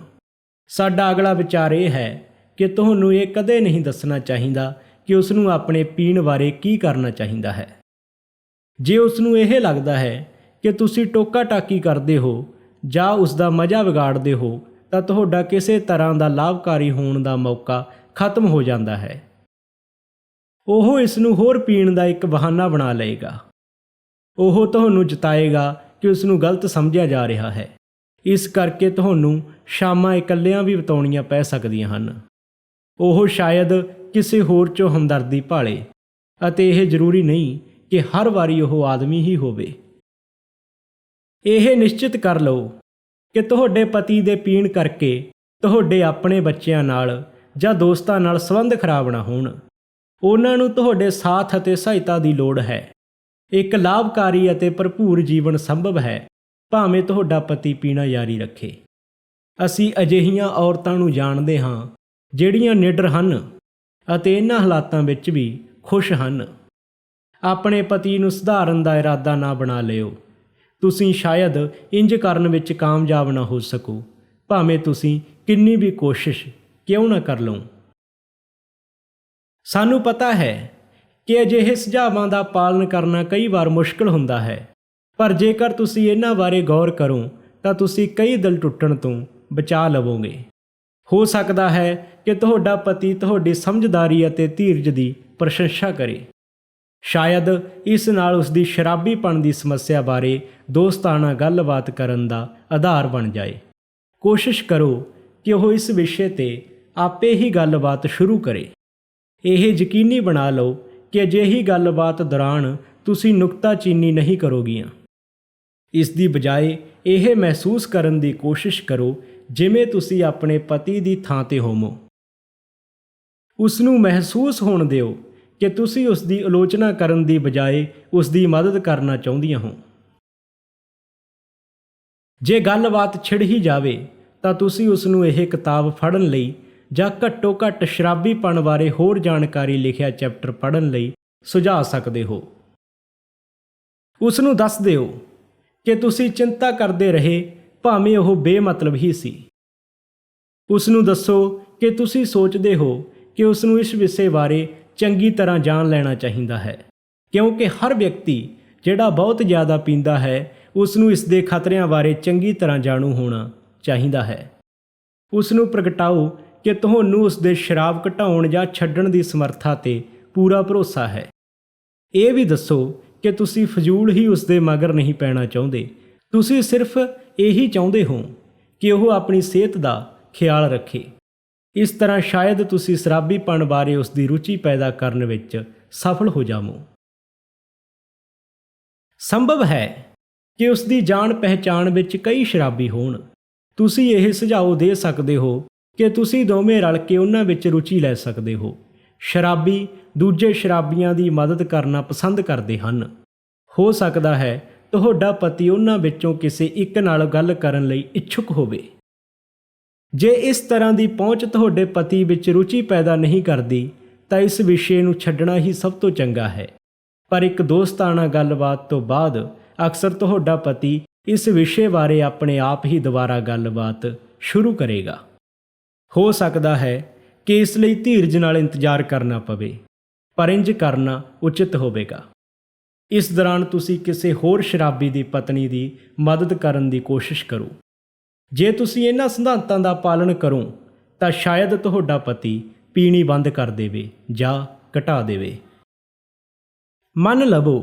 ਸਾਡਾ ਅਗਲਾ ਵਿਚਾਰ ਇਹ ਹੈ ਕਿ ਤੁਹਾਨੂੰ ਇਹ ਕਦੇ ਨਹੀਂ ਦੱਸਣਾ ਚਾਹੀਦਾ ਕਿ ਉਸ ਨੂੰ ਆਪਣੇ ਪੀਣ ਬਾਰੇ ਕੀ ਕਰਨਾ ਚਾਹੀਦਾ ਹੈ। ਜੇ ਉਸ ਨੂੰ ਇਹ ਲੱਗਦਾ ਹੈ ਕਿ ਤੁਸੀਂ ਟੋਕਾ-ਟਾਕੀ ਕਰਦੇ ਹੋ ਜਾਂ ਉਸ ਦਾ ਮਜ਼ਾ ਵਿਗਾੜਦੇ ਹੋ, ਤਾਂ ਤੁਹਾਡਾ ਕਿਸੇ ਤਰ੍ਹਾਂ ਦਾ ਲਾਭਕਾਰੀ ਹੋਣ ਦਾ ਮੌਕਾ ਖਤਮ ਹੋ ਜਾਂਦਾ ਹੈ। ਉਹ ਇਸ ਨੂੰ ਹੋਰ ਪੀਣ ਦਾ ਇੱਕ ਬਹਾਨਾ ਬਣਾ ਲਏਗਾ। ਉਹ ਤੁਹਾਨੂੰ ਜਤਾਏਗਾ ਕਿ ਉਸ ਨੂੰ ਗਲਤ ਸਮਝਿਆ ਜਾ ਰਿਹਾ ਹੈ। ਇਸ ਕਰਕੇ ਤੁਹਾਨੂੰ ਸ਼ਾਮਾਂ ਇਕੱਲਿਆਂ ਵੀ ਬਿਤਾਉਣੀਆਂ ਪੈ ਸਕਦੀਆਂ ਹਨ। ਉਹ ਸ਼ਾਇਦ ਕਿਸੇ ਹੋਰ 'ਚੋਂ ਹਮਦਰਦੀ ਭਾਲੇ ਅਤੇ ਇਹ ਜ਼ਰੂਰੀ ਨਹੀਂ ਕਿ ਹਰ ਵਾਰੀ ਉਹ ਆਦਮੀ ਹੀ ਹੋਵੇ। ਇਹ ਨਿਸ਼ਚਿਤ ਕਰ ਲਓ ਕਿ ਤੁਹਾਡੇ ਪਤੀ ਦੇ ਪੀਣ ਕਰਕੇ ਤੁਹਾਡੇ ਆਪਣੇ ਬੱਚਿਆਂ ਨਾਲ ਜਾਂ ਦੋਸਤਾਂ ਨਾਲ ਸੰਬੰਧ ਖਰਾਬ ਨਾ ਹੋਣ। ਉਹਨਾਂ ਨੂੰ ਤੁਹਾਡੇ ਸਾਥ ਅਤੇ ਸਹਾਇਤਾ ਦੀ ਲੋੜ ਹੈ। ਇੱਕ ਲਾਭਕਾਰੀ ਅਤੇ ਭਰਪੂਰ ਜੀਵਨ ਸੰਭਵ ਹੈ ਭਾਵੇਂ ਤੁਹਾਡਾ ਪਤੀ ਪੀਣਾ ਜਾਰੀ ਰੱਖੇ। ਅਸੀਂ ਅਜਿਹੀਆਂ ਔਰਤਾਂ ਨੂੰ ਜਾਣਦੇ ਹਾਂ ਜਿਹੜੀਆਂ ਨਿਡਰ ਹਨ ਅਤੇ ਇਹਨਾਂ ਹਾਲਾਤਾਂ ਵਿੱਚ ਵੀ ਖੁਸ਼ ਹਨ। ਆਪਣੇ ਪਤੀ ਨੂੰ ਸੁਧਾਰਨ ਦਾ ਇਰਾਦਾ ਨਾ ਬਣਾ ਲਿਓ। ਤੁਸੀਂ ਸ਼ਾਇਦ ਇੰਜ ਕਰਨ ਵਿੱਚ ਕਾਮਯਾਬ ਨਾ ਹੋ ਸਕੋ, ਭਾਵੇਂ ਤੁਸੀਂ ਕਿੰਨੀ ਵੀ ਕੋਸ਼ਿਸ਼ ਕਿਉਂ ਨਾ ਕਰ ਲਓ। ਸਾਨੂੰ ਪਤਾ ਹੈ ਕਿ ਅਜਿਹੇ ਸੁਝਾਵਾਂ ਦਾ ਪਾਲਣ ਕਰਨਾ ਕਈ ਵਾਰ ਮੁਸ਼ਕਲ ਹੁੰਦਾ ਹੈ, ਪਰ ਜੇਕਰ ਤੁਸੀਂ ਇਹਨਾਂ ਬਾਰੇ ਗੌਰ ਕਰੋ ਤਾਂ ਤੁਸੀਂ ਕਈ ਦਿਲ ਟੁੱਟਣ ਤੋਂ ਬਚਾ ਲਵੋਗੇ। ਹੋ ਸਕਦਾ ਹੈ ਕਿ ਤੁਹਾਡਾ ਪਤੀ ਤੁਹਾਡੀ ਸਮਝਦਾਰੀ ਅਤੇ ਧੀਰਜ ਦੀ ਪ੍ਰਸ਼ੰਸਾ ਕਰੇ। ਸ਼ਾਇਦ ਇਸ ਨਾਲ ਉਸ ਦੀ ਸ਼ਰਾਬੀਪਣ ਦੀ ਸਮੱਸਿਆ ਬਾਰੇ ਦੋਸਤਾਨਾ ਗੱਲਬਾਤ ਕਰਨ ਦਾ ਆਧਾਰ ਬਣ ਜਾਏ। ਕੋਸ਼ਿਸ਼ ਕਰੋ ਕਿ ਉਹ ਇਸ ਵਿਸ਼ੇ 'ਤੇ ਆਪੇ ਹੀ ਗੱਲਬਾਤ ਸ਼ੁਰੂ ਕਰੇ। ਇਹ ਯਕੀਨੀ ਬਣਾ ਲਓ ਕਿ ਅਜਿਹੀ ਗੱਲਬਾਤ ਦੌਰਾਨ ਤੁਸੀਂ ਨੁਕਤਾਚੀਨੀ ਨਹੀਂ ਕਰੋਗੀਆਂ। ਇਸ ਦੀ ਬਜਾਏ ਇਹ ਮਹਿਸੂਸ ਕਰਨ ਦੀ ਕੋਸ਼ਿਸ਼ ਕਰੋ ਜਿਵੇਂ ਤੁਸੀਂ ਆਪਣੇ ਪਤੀ ਦੀ ਥਾਂ 'ਤੇ ਹੋਵੋ। ਉਸ ਨੂੰ ਮਹਿਸੂਸ ਹੋਣ ਦਿਓ ਕਿ ਤੁਸੀਂ ਉਸ ਦੀ ਆਲੋਚਨਾ ਕਰਨ ਦੀ ਬਜਾਏ ਉਸ ਦੀ ਮਦਦ ਕਰਨਾ ਚਾਹੁੰਦੀਆਂ ਹੋ। ਜੇ ਗੱਲਬਾਤ ਛਿੜ ਹੀ ਜਾਵੇ ਤਾਂ ਤੁਸੀਂ ਉਸ ਨੂੰ ਇਹ ਕਿਤਾਬ ਪੜ੍ਹਨ ਲਈ ਜਾਂ ਘੱਟੋ ਘੱਟ ਸ਼ਰਾਬੀਪਣ ਬਾਰੇ ਹੋਰ ਜਾਣਕਾਰੀ ਲਿਖਿਆ ਚੈਪਟਰ ਪੜ੍ਹਨ ਲਈ ਸੁਝਾ ਸਕਦੇ ਹੋ। ਉਸ ਨੂੰ ਦੱਸ ਦਿਓ ਕਿ ਤੁਸੀਂ ਚਿੰਤਾ ਕਰਦੇ ਰਹੇ ਭਾਵੇਂ ਉਹ ਬੇਮਤਲਬ ਹੀ ਸੀ। ਉਸ ਨੂੰ ਦੱਸੋ ਕਿ ਤੁਸੀਂ ਸੋਚਦੇ ਹੋ ਕਿ ਉਸ ਨੂੰ ਇਸ ਵਿਸ਼ੇ ਬਾਰੇ ਚੰਗੀ ਤਰ੍ਹਾਂ ਜਾਣ ਲੈਣਾ ਚਾਹੀਦਾ ਹੈ, ਕਿਉਂਕਿ ਹਰ ਵਿਅਕਤੀ ਜਿਹੜਾ ਬਹੁਤ ਜ਼ਿਆਦਾ ਪੀਂਦਾ ਹੈ ਉਸ ਨੂੰ ਇਸ ਦੇ ਖਤਰਿਆਂ ਬਾਰੇ ਚੰਗੀ ਤਰ੍ਹਾਂ ਜਾਣੂ ਹੋਣਾ ਚਾਹੀਦਾ ਹੈ। ਉਸ ਨੂੰ ਪ੍ਰਗਟਾਓ ਕਿ ਤੁਹਾਨੂੰ ਉਸ ਦੇ ਸ਼ਰਾਬ ਘਟਾਉਣ ਜਾਂ ਛੱਡਣ ਦੀ ਸਮਰੱਥਾ 'ਤੇ ਪੂਰਾ ਭਰੋਸਾ ਹੈ। ਇਹ ਵੀ ਦੱਸੋ ਕਿ ਤੁਸੀਂ ਫਜ਼ੂਲ ਹੀ ਉਸ ਦੇ ਮਗਰ ਨਹੀਂ ਪੈਣਾ ਚਾਹੁੰਦੇ, ਤੁਸੀਂ ਸਿਰਫ ਇਹੀ ਚਾਹੁੰਦੇ ਹੋ ਕਿ ਉਹ ਆਪਣੀ ਸਿਹਤ ਦਾ ਖਿਆਲ ਰੱਖੇ। ਇਸ ਤਰ੍ਹਾਂ ਸ਼ਾਇਦ ਤੁਸੀਂ ਸ਼ਰਾਬੀਪਣ ਬਾਰੇ ਉਸ ਦੀ ਰੁਚੀ ਪੈਦਾ ਕਰਨ ਵਿੱਚ ਸਫਲ ਹੋ ਜਾਵੋ। ਸੰਭਵ ਹੈ ਕਿ ਉਸ ਦੀ ਜਾਣ ਪਹਿਚਾਣ ਵਿੱਚ ਕਈ ਸ਼ਰਾਬੀ ਹੋਣ। ਤੁਸੀਂ ਇਹ ਸੁਝਾਅ ਦੇ ਸਕਦੇ ਹੋ ਕਿ ਤੁਸੀਂ ਦੋਵੇਂ ਰਲ ਕੇ ਉਹਨਾਂ ਵਿੱਚ ਰੁਚੀ ਲੈ ਸਕਦੇ ਹੋ। ਸ਼ਰਾਬੀ ਦੂਜੇ ਸ਼ਰਾਬੀਆਂ ਦੀ ਮਦਦ ਕਰਨਾ ਪਸੰਦ ਕਰਦੇ ਹਨ। ਹੋ ਸਕਦਾ ਹੈ ਤੁਹਾਡਾ ਪਤੀ ਉਹਨਾਂ ਵਿੱਚੋਂ ਕਿਸੇ ਇੱਕ ਨਾਲ ਗੱਲ ਕਰਨ ਲਈ ਇੱਛੁਕ ਹੋਵੇ। ਜੇ ਇਸ ਤਰ੍ਹਾਂ ਦੀ ਪਹੁੰਚ ਤੁਹਾਡੇ ਪਤੀ ਵਿੱਚ ਰੁਚੀ ਪੈਦਾ ਨਹੀਂ ਕਰਦੀ ਤਾਂ ਇਸ ਵਿਸ਼ੇ ਨੂੰ ਛੱਡਣਾ ਹੀ ਸਭ ਤੋਂ ਚੰਗਾ ਹੈ। ਪਰ ਇੱਕ ਦੋਸਤਾਨਾ ਗੱਲਬਾਤ ਤੋਂ ਬਾਅਦ ਅਕਸਰ ਤੁਹਾਡਾ ਪਤੀ ਇਸ ਵਿਸ਼ੇ ਬਾਰੇ ਆਪਣੇ ਆਪ ਹੀ ਦੁਬਾਰਾ ਗੱਲਬਾਤ ਸ਼ੁਰੂ ਕਰੇਗਾ। ਹੋ ਸਕਦਾ ਹੈ ਕਿ ਇਸ ਲਈ ਧੀਰਜ ਨਾਲ ਇੰਤਜ਼ਾਰ ਕਰਨਾ ਪਵੇ, ਪਰ ਇੰਜ ਕਰਨਾ ਉਚਿਤ ਹੋਵੇਗਾ। ਇਸ ਦੌਰਾਨ ਤੁਸੀਂ ਕਿਸੇ ਹੋਰ ਸ਼ਰਾਬੀ ਦੀ ਪਤਨੀ ਦੀ ਮਦਦ ਕਰਨ ਦੀ ਕੋਸ਼ਿਸ਼ ਕਰੋ। ਜੇ ਤੁਸੀਂ ਇਹਨਾਂ ਸਿਧਾਂਤਾਂ ਦਾ ਪਾਲਣ ਕਰੋ ਤਾਂ ਸ਼ਾਇਦ ਤੁਹਾਡਾ ਪਤੀ ਪੀਣੀ ਬੰਦ ਕਰ ਦੇਵੇ ਜਾਂ ਘਟਾ ਦੇਵੇ। ਮੰਨ ਲਵੋ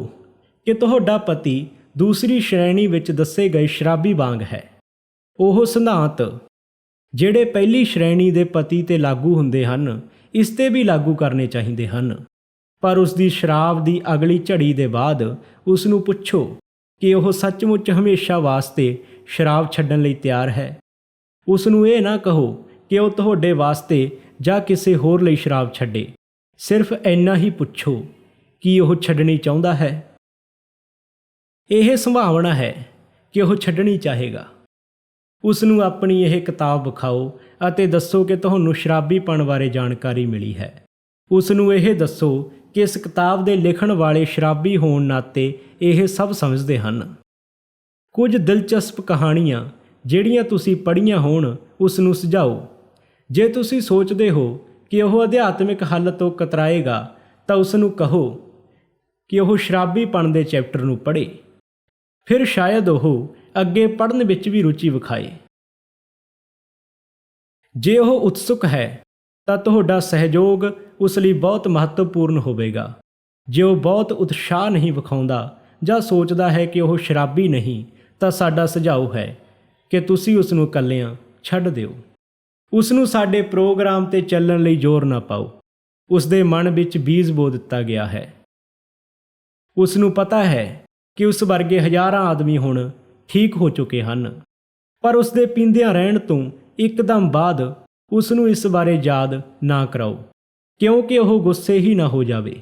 ਕਿ ਤੁਹਾਡਾ ਪਤੀ ਦੂਸਰੀ ਸ਼੍ਰੇਣੀ ਵਿੱਚ ਦੱਸੇ ਗਏ ਸ਼ਰਾਬੀ ਵਾਂਗ ਹੈ। ਉਹ ਸਿਧਾਂਤ ਜਿਹੜੇ ਪਹਿਲੀ ਸ਼੍ਰੇਣੀ ਦੇ ਪਤੀ 'ਤੇ ਲਾਗੂ ਹੁੰਦੇ ਹਨ ਇਸ 'ਤੇ ਵੀ ਲਾਗੂ ਕਰਨੇ ਚਾਹੀਦੇ ਹਨ। ਪਰ ਉਸ ਦੀ ਸ਼ਰਾਬ ਦੀ ਅਗਲੀ ਝੜੀ ਦੇ ਬਾਅਦ ਉਸ ਨੂੰ ਪੁੱਛੋ ਕਿ ਉਹ ਸੱਚਮੁੱਚ ਹਮੇਸ਼ਾ ਵਾਸਤੇ ਸ਼ਰਾਬ ਛੱਡਣ ਲਈ ਤਿਆਰ ਹੈ। ਉਸ ਨੂੰ ਇਹ ਨਾ ਕਹੋ ਕਿ ਉਹ ਤੁਹਾਡੇ ਵਾਸਤੇ ਜਾਂ ਕਿਸੇ ਹੋਰ ਲਈ ਸ਼ਰਾਬ ਛੱਡੇ। ਸਿਰਫ ਇੰਨਾ ਹੀ ਪੁੱਛੋ ਕਿ ਉਹ ਛੱਡਣੀ ਚਾਹੁੰਦਾ ਹੈ। ਇਹ ਸੰਭਾਵਨਾ ਹੈ ਕਿ ਉਹ ਛੱਡਣੀ ਚਾਹੇਗਾ। ਉਸ ਨੂੰ ਆਪਣੀ ਇਹ ਕਿਤਾਬ ਵਿਖਾਓ ਅਤੇ ਦੱਸੋ ਕਿ ਤੁਹਾਨੂੰ ਸ਼ਰਾਬੀਪਣ ਬਾਰੇ ਜਾਣਕਾਰੀ ਮਿਲੀ ਹੈ। ਉਸ ਨੂੰ ਇਹ ਦੱਸੋ ਕਿ ਇਸ ਕਿਤਾਬ ਦੇ ਲਿਖਣ ਵਾਲੇ ਸ਼ਰਾਬੀ ਹੋਣ ਨਾਤੇ ਇਹ ਸਭ ਸਮਝਦੇ ਹਨ। ਕੁਝ ਦਿਲਚਸਪ ਕਹਾਣੀਆਂ ਜਿਹੜੀਆਂ ਤੁਸੀਂ ਪੜ੍ਹੀਆਂ ਹੋਣ ਉਸ ਨੂੰ ਸੁਝਾਓ। ਜੇ ਤੁਸੀਂ ਸੋਚਦੇ ਹੋ ਕਿ ਉਹ ਅਧਿਆਤਮਿਕ ਹੱਲ ਤੋਂ ਕਤਰਾਏਗਾ ਤਾਂ ਉਸ ਨੂੰ ਕਹੋ ਕਿ ਉਹ ਸ਼ਰਾਬੀਪਣ ਦੇ ਚੈਪਟਰ ਨੂੰ ਪੜ੍ਹੇ। ਫਿਰ ਸ਼ਾਇਦ ਉਹ ਅੱਗੇ ਪੜ੍ਹਨ ਵਿੱਚ ਵੀ ਰੁਚੀ ਵਿਖਾਏ। ਜੇ ਉਹ ਉਤਸੁਕ ਹੈ ਤਾਂ ਤੁਹਾਡਾ ਸਹਿਯੋਗ ਉਸ ਲਈ ਬਹੁਤ ਮਹੱਤਵਪੂਰਨ ਹੋਵੇਗਾ। ਜੇ ਉਹ ਬਹੁਤ ਉਤਸ਼ਾਹ ਨਹੀਂ ਵਿਖਾਉਂਦਾ ਜਾਂ ਸੋਚਦਾ ਹੈ ਕਿ ਉਹ ਸ਼ਰਾਬੀ ਨਹੀਂ ਤਾਂ ਸਾਡਾ ਸੁਝਾਅ ਹੈ ਕਿ ਤੁਸੀਂ ਉਸ ਨੂੰ ਇਕੱਲਿਆਂ ਛੱਡ ਦਿਓ। ਉਸ ਨੂੰ ਸਾਡੇ ਪ੍ਰੋਗਰਾਮ 'ਤੇ ਚੱਲਣ ਲਈ ਜ਼ੋਰ ਨਾ ਪਾਓ। ਉਸ ਦੇ ਮਨ ਵਿੱਚ ਬੀਜ ਬੋ ਦਿੱਤਾ ਗਿਆ ਹੈ। ਉਸ ਨੂੰ ਪਤਾ ਹੈ ਕਿ ਉਸ ਵਰਗੇ ਹਜ਼ਾਰਾਂ ਆਦਮੀ ਹੁਣ ਠੀਕ ਹੋ ਚੁੱਕੇ ਹਨ, ਪਰ ਉਸ ਦੇ ਪੀਂਦਿਆਂ ਰਹਿਣ ਤੋਂ ਇੱਕਦਮ ਬਾਅਦ ਉਸ ਨੂੰ ਇਸ ਬਾਰੇ ਯਾਦ ਨਾ ਕਰਾਓ, ਕਿਉਂਕਿ ਉਹ ਗੁੱਸੇ ਹੀ ਨਾ ਹੋ ਜਾਵੇ।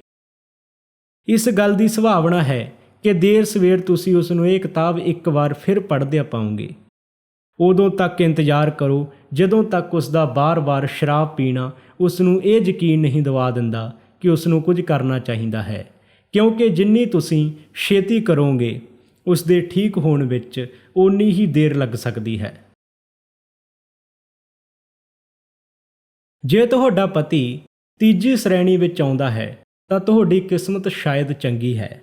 ਇਸ ਗੱਲ ਦੀ ਸੰਭਾਵਨਾ ਹੈ ਕਿ ਦੇਰ ਸਵੇਰ ਤੁਸੀਂ ਉਸ ਨੂੰ ਇਹ ਕਿਤਾਬ ਇੱਕ ਵਾਰ ਫਿਰ ਪੜ੍ਹਦਿਆਂ ਪਾਓਗੇ। ਉਦੋਂ ਤੱਕ ਇੰਤਜ਼ਾਰ ਕਰੋ ਜਦੋਂ ਤੱਕ ਉਸ ਦਾ ਬਾਰ-ਬਾਰ ਸ਼ਰਾਬ ਪੀਣਾ ਉਸ ਨੂੰ ਇਹ ਯਕੀਨ ਨਹੀਂ ਦਿਵਾ ਦਿੰਦਾ ਕਿ ਉਸ ਨੂੰ ਕੁਝ ਕਰਨਾ ਚਾਹੀਦਾ ਹੈ, ਕਿਉਂਕਿ ਜਿੰਨੀ ਤੁਸੀਂ ਛੇਤੀ ਕਰੋਗੇ ਉਸ ਦੇ ਠੀਕ ਹੋਣ ਵਿੱਚ ਓਨੀ ਹੀ ਦੇਰ ਲੱਗ ਸਕਦੀ ਹੈ। ਜੇ ਤੁਹਾਡਾ ਪਤੀ ਤੀਜੀ ਸ਼੍ਰੇਣੀ ਵਿੱਚ ਆਉਂਦਾ ਹੈ ਤਾਂ ਤੁਹਾਡੀ ਕਿਸਮਤ ਸ਼ਾਇਦ ਚੰਗੀ ਹੈ।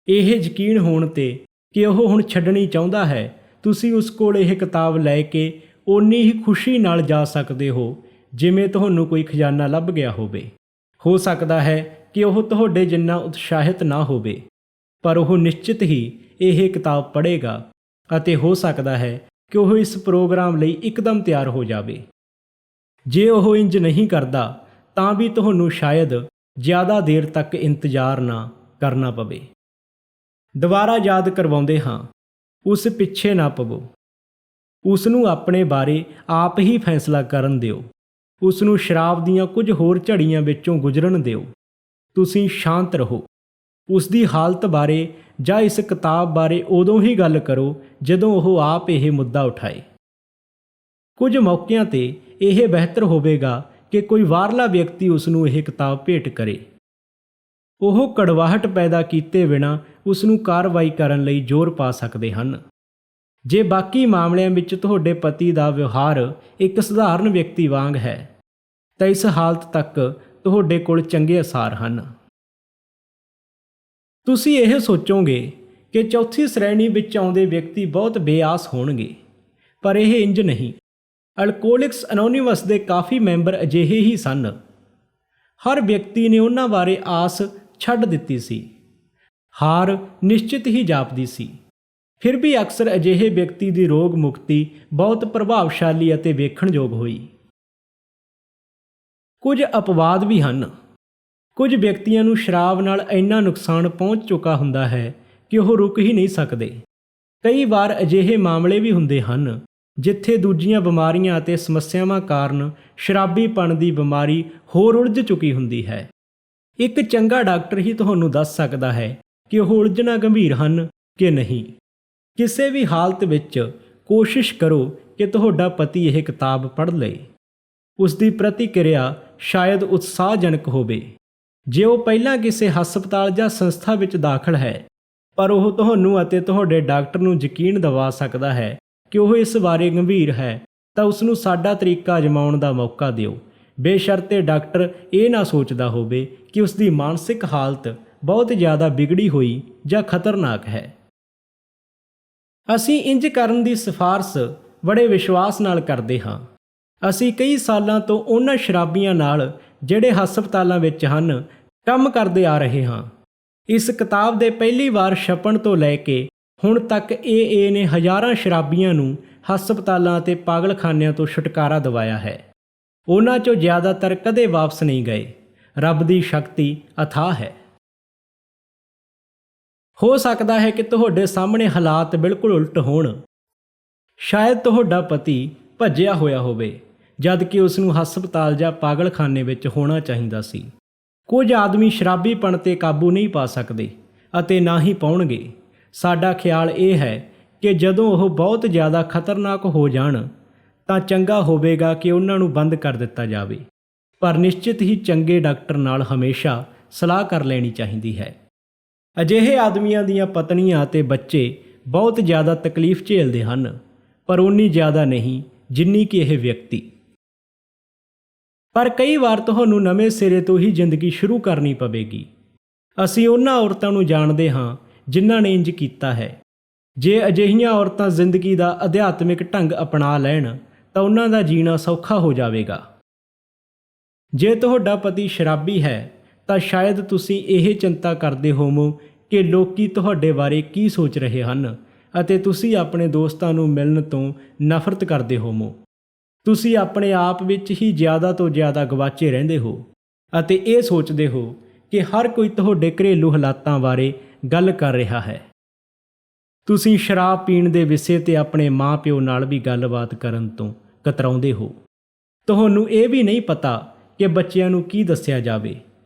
ਇਹ ਯਕੀਨ ਹੋਣ 'ਤੇ ਕਿ ਉਹ ਹੁਣ ਛੱਡਣੀ ਚਾਹੁੰਦਾ ਹੈ, ਤੁਸੀਂ ਉਸ ਕੋਲ ਇਹ ਕਿਤਾਬ ਲੈ ਕੇ ਓਨੀ ਹੀ ਖੁਸ਼ੀ ਨਾਲ ਜਾ ਸਕਦੇ ਹੋ ਜਿਵੇਂ ਤੁਹਾਨੂੰ ਕੋਈ ਖਜ਼ਾਨਾ ਲੱਭ ਗਿਆ ਹੋਵੇ। ਹੋ ਸਕਦਾ ਹੈ ਕਿ ਉਹ ਤੁਹਾਡੇ ਜਿੰਨਾ ਉਤਸ਼ਾਹਿਤ ਨਾ ਹੋਵੇ, ਪਰ ਉਹ ਨਿਸ਼ਚਿਤ ਹੀ ਇਹ ਕਿਤਾਬ ਪੜ੍ਹੇਗਾ ਅਤੇ ਹੋ ਸਕਦਾ ਹੈ ਕਿ ਉਹ ਇਸ ਪ੍ਰੋਗਰਾਮ ਲਈ ਇੱਕਦਮ ਤਿਆਰ ਹੋ ਜਾਵੇ। ਜੇ ਉਹ ਇੰਜ ਨਹੀਂ ਕਰਦਾ ਤਾਂ ਵੀ ਤੁਹਾਨੂੰ ਸ਼ਾਇਦ ਜ਼ਿਆਦਾ ਦੇਰ ਤੱਕ ਇੰਤਜ਼ਾਰ ਨਾ ਕਰਨਾ ਪਵੇ। ਦੁਬਾਰਾ ਯਾਦ ਕਰਵਾਉਂਦੇ ਹਾਂ, ਉਸ ਪਿੱਛੇ ਨਾ ਪਵੋ। ਉਸ ਨੂੰ ਆਪਣੇ ਬਾਰੇ ਆਪ ਹੀ ਫੈਸਲਾ ਕਰਨ ਦਿਓ। ਉਸ ਨੂੰ ਸ਼ਰਾਬ ਦੀਆਂ ਕੁਝ ਹੋਰ ਝੜੀਆਂ ਵਿੱਚੋਂ ਗੁਜ਼ਰਨ ਦਿਓ। ਤੁਸੀਂ ਸ਼ਾਂਤ ਰਹੋ। ਉਸ ਦੀ ਹਾਲਤ ਬਾਰੇ ਜਾਂ ਇਸ ਕਿਤਾਬ ਬਾਰੇ ਉਦੋਂ ਹੀ ਗੱਲ ਕਰੋ ਜਦੋਂ ਉਹ ਆਪ ਇਹ ਮੁੱਦਾ ਉਠਾਏ। ਕੁਝ ਮੌਕਿਆਂ 'ਤੇ ਇਹ ਬਿਹਤਰ ਹੋਵੇਗਾ ਕਿ ਕੋਈ ਬਾਹਰਲਾ ਵਿਅਕਤੀ ਉਸ ਨੂੰ ਇਹ ਕਿਤਾਬ ਭੇਟ ਕਰੇ। ਉਹ ਕੜਵਾਹਟ ਪੈਦਾ ਕੀਤੇ ਬਿਨਾਂ ਉਸ ਨੂੰ ਕਾਰਵਾਈ ਕਰਨ ਲਈ ਜ਼ੋਰ ਪਾ ਸਕਦੇ ਹਨ। ਜੇ ਬਾਕੀ ਮਾਮਲਿਆਂ ਵਿੱਚ ਤੁਹਾਡੇ ਪਤੀ ਦਾ ਵਿਵਹਾਰ ਇੱਕ ਸਧਾਰਨ ਵਿਅਕਤੀ ਵਾਂਗ ਹੈ ਤਾਂ ਇਸ ਹਾਲਤ ਤੱਕ ਤੁਹਾਡੇ ਕੋਲ ਚੰਗੇ ਅਸਾਰ ਹਨ। ਤੁਸੀਂ ਇਹ ਸੋਚੋਗੇ ਕਿ ਚੌਥੀ ਸ਼੍ਰੇਣੀ ਵਿੱਚ ਆਉਂਦੇ ਵਿਅਕਤੀ ਬਹੁਤ ਬੇਆਸ ਹੋਣਗੇ, ਪਰ ਇਹ ਇੰਜ ਨਹੀਂ। ਅਲਕੋਹਲਿਕਸ ਅਨੋਨਿਮਸ ਦੇ ਕਾਫੀ ਮੈਂਬਰ ਅਜਿਹੇ ਹੀ ਸਨ। ਹਰ ਵਿਅਕਤੀ ਨੇ ਉਹਨਾਂ ਬਾਰੇ ਆਸ ਛੱਡ ਦਿੱਤੀ ਸੀ। ਹਾਰ ਨਿਸ਼ਚਿਤ ਹੀ ਜਾਪਦੀ ਸੀ। ਫਿਰ ਵੀ ਅਕਸਰ ਅਜਿਹੇ ਵਿਅਕਤੀ ਦੀ ਰੋਗ ਮੁਕਤੀ ਬਹੁਤ ਪ੍ਰਭਾਵਸ਼ਾਲੀ ਅਤੇ ਵੇਖਣਯੋਗ ਹੋਈ। ਕੁਝ ਅਪਵਾਦ ਵੀ ਹਨ। ਕੁਝ ਵਿਅਕਤੀਆਂ ਨੂੰ ਸ਼ਰਾਬ ਨਾਲ ਇੰਨਾ ਨੁਕਸਾਨ ਪਹੁੰਚ ਚੁੱਕਾ ਹੁੰਦਾ ਹੈ ਕਿ ਉਹ ਰੁਕ ਹੀ ਨਹੀਂ ਸਕਦੇ। ਕਈ ਵਾਰ ਅਜਿਹੇ ਮਾਮਲੇ ਵੀ ਹੁੰਦੇ ਹਨ ਜਿੱਥੇ ਦੂਜੀਆਂ ਬਿਮਾਰੀਆਂ ਅਤੇ ਸਮੱਸਿਆਵਾਂ ਕਾਰਨ ਸ਼ਰਾਬੀਪਣ ਦੀ ਬਿਮਾਰੀ ਹੋਰ ਉਲਝ ਚੁੱਕੀ ਹੁੰਦੀ ਹੈ। ਇੱਕ ਚੰਗਾ ਡਾਕਟਰ ਹੀ ਤੁਹਾਨੂੰ ਦੱਸ ਸਕਦਾ ਹੈ ਕਿ ਉਹ ਉਲਝਣਾਂ ਗੰਭੀਰ ਹਨ ਕਿ ਨਹੀਂ। ਕਿਸੇ ਵੀ ਹਾਲਤ ਵਿੱਚ ਕੋਸ਼ਿਸ਼ ਕਰੋ ਕਿ ਤੁਹਾਡਾ ਪਤੀ ਇਹ ਕਿਤਾਬ ਪੜ੍ਹ ਲਏ। ਉਸ ਦੀ ਪ੍ਰਤੀਕਿਰਿਆ ਸ਼ਾਇਦ ਉਤਸ਼ਾਹਜਨਕ ਹੋਵੇ। ਜੇ ਉਹ ਪਹਿਲਾਂ ਕਿਸੇ ਹਸਪਤਾਲ ਜਾਂ ਸੰਸਥਾ ਵਿੱਚ ਦਾਖਲ ਹੈ, ਪਰ ਉਹ ਤੁਹਾਨੂੰ ਅਤੇ ਤੁਹਾਡੇ ਡਾਕਟਰ ਨੂੰ ਯਕੀਨ ਦਿਵਾ ਸਕਦਾ ਹੈ ਕਿ ਉਹ ਇਸ ਬਾਰੇ ਗੰਭੀਰ ਹੈ, ਤਾਂ ਉਸ ਨੂੰ ਸਾਡਾ ਤਰੀਕਾ ਅਜ਼ਮਾਉਣ ਦਾ ਮੌਕਾ ਦਿਓ, ਬੇਸ਼ਰਤੇ ਡਾਕਟਰ ਇਹ ਨਾ ਸੋਚਦਾ ਹੋਵੇ ਕਿ ਉਸ ਦੀ ਮਾਨਸਿਕ ਹਾਲਤ ਬਹੁਤ ਜ਼ਿਆਦਾ ਵਿਗੜੀ ਹੋਈ ਜਾਂ ਖਤਰਨਾਕ ਹੈ। ਅਸੀਂ ਇੰਜ ਕਰਨ ਦੀ ਸਿਫਾਰਸ਼ ਬੜੇ ਵਿਸ਼ਵਾਸ ਨਾਲ ਕਰਦੇ ਹਾਂ। ਅਸੀਂ ਕਈ ਸਾਲਾਂ ਤੋਂ ਉਹਨਾਂ ਸ਼ਰਾਬੀਆਂ ਨਾਲ ਜਿਹੜੇ ਹਸਪਤਾਲਾਂ ਵਿੱਚ ਹਨ ਕੰਮ ਕਰਦੇ ਆ ਰਹੇ ਹਾਂ। ਇਸ ਕਿਤਾਬ ਦੇ ਪਹਿਲੀ ਵਾਰ ਛਪਣ ਤੋਂ ਲੈ ਕੇ ਹੁਣ ਤੱਕ AA ਨੇ ਹਜ਼ਾਰਾਂ ਸ਼ਰਾਬੀਆਂ ਨੂੰ ਹਸਪਤਾਲਾਂ ਅਤੇ ਪਾਗਲਖਾਨਿਆਂ ਤੋਂ ਛੁਟਕਾਰਾ ਦਿਵਾਇਆ ਹੈ। ਉਹਨਾਂ 'ਚੋਂ ਜ਼ਿਆਦਾਤਰ ਕਦੇ ਵਾਪਸ ਨਹੀਂ ਗਏ। ਰੱਬ ਦੀ ਸ਼ਕਤੀ ਅਥਾਹ ਹੈ। ਹੋ ਸਕਦਾ ਹੈ ਕਿ ਤੁਹਾਡੇ ਸਾਹਮਣੇ ਹਾਲਾਤ ਬਿਲਕੁਲ ਉਲਟ ਹੋਣ। ਸ਼ਾਇਦ ਤੁਹਾਡਾ ਪਤੀ ਭੱਜਿਆ ਹੋਇਆ ਹੋਵੇ ਜਦ ਕਿ ਉਸ ਨੂੰ ਹਸਪਤਾਲ ਜਾਂ ਪਾਗਲਖਾਨੇ ਵਿੱਚ ਹੋਣਾ ਚਾਹੀਦਾ ਸੀ। ਕੁਝ ਆਦਮੀ ਸ਼ਰਾਬੀਪਣ 'ਤੇ ਕਾਬੂ ਨਹੀਂ ਪਾ ਸਕਦੇ ਅਤੇ ਨਾ ਹੀ ਪਾਉਣਗੇ। ਸਾਡਾ ਖਿਆਲ ਇਹ ਹੈ ਕਿ ਜਦੋਂ ਉਹ ਬਹੁਤ ਜ਼ਿਆਦਾ ਖਤਰਨਾਕ ਹੋ ਜਾਣ ਤਾਂ ਚੰਗਾ ਹੋਵੇਗਾ ਕਿ ਉਹਨਾਂ ਨੂੰ ਬੰਦ ਕਰ ਦਿੱਤਾ ਜਾਵੇ, ਪਰ ਨਿਸ਼ਚਿਤ ਹੀ ਚੰਗੇ ਡਾਕਟਰ ਨਾਲ ਹਮੇਸ਼ਾ ਸਲਾਹ ਕਰ ਲੈਣੀ ਚਾਹੀਦੀ ਹੈ। ਅਜਿਹੇ ਆਦਮੀਆਂ ਦੀਆਂ ਪਤਨੀਆਂ ਅਤੇ ਬੱਚੇ ਬਹੁਤ ਜ਼ਿਆਦਾ ਤਕਲੀਫ ਝੇਲਦੇ ਹਨ, ਪਰ ਉਨੀ ਜ਼ਿਆਦਾ ਨਹੀਂ ਜਿੰਨੀ ਕਿ ਇਹ ਵਿਅਕਤੀ। ਪਰ ਕਈ ਵਾਰ ਤੁਹਾਨੂੰ ਨਵੇਂ ਸਿਰੇ ਤੋਂ ਹੀ ਜ਼ਿੰਦਗੀ ਸ਼ੁਰੂ ਕਰਨੀ ਪਵੇਗੀ। ਅਸੀਂ ਉਹਨਾਂ ਔਰਤਾਂ ਨੂੰ ਜਾਣਦੇ ਹਾਂ ਜਿਨ੍ਹਾਂ ਨੇ ਇੰਜ ਕੀਤਾ ਹੈ। ਜੇ ਅਜਿਹੀਆਂ ਔਰਤਾਂ ਜ਼ਿੰਦਗੀ ਦਾ ਅਧਿਆਤਮਿਕ ਢੰਗ ਅਪਣਾ ਲੈਣ ਤਾਂ ਉਹਨਾਂ ਦਾ ਜੀਣਾ ਸੌਖਾ ਹੋ ਜਾਵੇਗਾ। ਜੇ ਤੁਹਾਡਾ ਪਤੀ ਸ਼ਰਾਬੀ ਹੈ ਤਾਂ ਸ਼ਾਇਦ ਤੁਸੀਂ ਇਹ ਚਿੰਤਾ ਕਰਦੇ ਹੋਵੋ ਕਿ ਲੋਕੀ ਤੁਹਾਡੇ ਬਾਰੇ ਕੀ ਸੋਚ ਰਹੇ ਹਨ ਅਤੇ ਤੁਸੀਂ ਆਪਣੇ ਦੋਸਤਾਂ ਨੂੰ ਮਿਲਣ ਤੋਂ ਨਫ਼ਰਤ ਕਰਦੇ ਹੋਵੋ। ਤੁਸੀਂ ਆਪਣੇ ਆਪ ਵਿੱਚ ਹੀ ਜ਼ਿਆਦਾ ਤੋਂ ਜ਼ਿਆਦਾ ਗਵਾਚੇ ਰਹਿੰਦੇ ਹੋ ਅਤੇ ਇਹ ਸੋਚਦੇ ਹੋ ਕਿ ਹਰ ਕੋਈ ਤੁਹਾਡੇ ਘਰੇਲੂ ਹਾਲਾਤਾਂ ਬਾਰੇ ਗੱਲ ਕਰ ਰਿਹਾ ਹੈ। ਤੁਸੀਂ ਸ਼ਰਾਬ ਪੀਣ ਦੇ ਵਿਸ਼ੇ 'ਤੇ ਆਪਣੇ ਮਾਂ-ਪਿਓ ਨਾਲ ਵੀ ਗੱਲਬਾਤ ਕਰਨ ਤੋਂ ਕਤਰਾਉਂਦੇ ਹੋ। ਤੁਹਾਨੂੰ ਇਹ ਵੀ ਨਹੀਂ ਪਤਾ ਕਿ ਬੱਚਿਆਂ ਨੂੰ ਕੀ ਦੱਸਿਆ ਜਾਵੇ।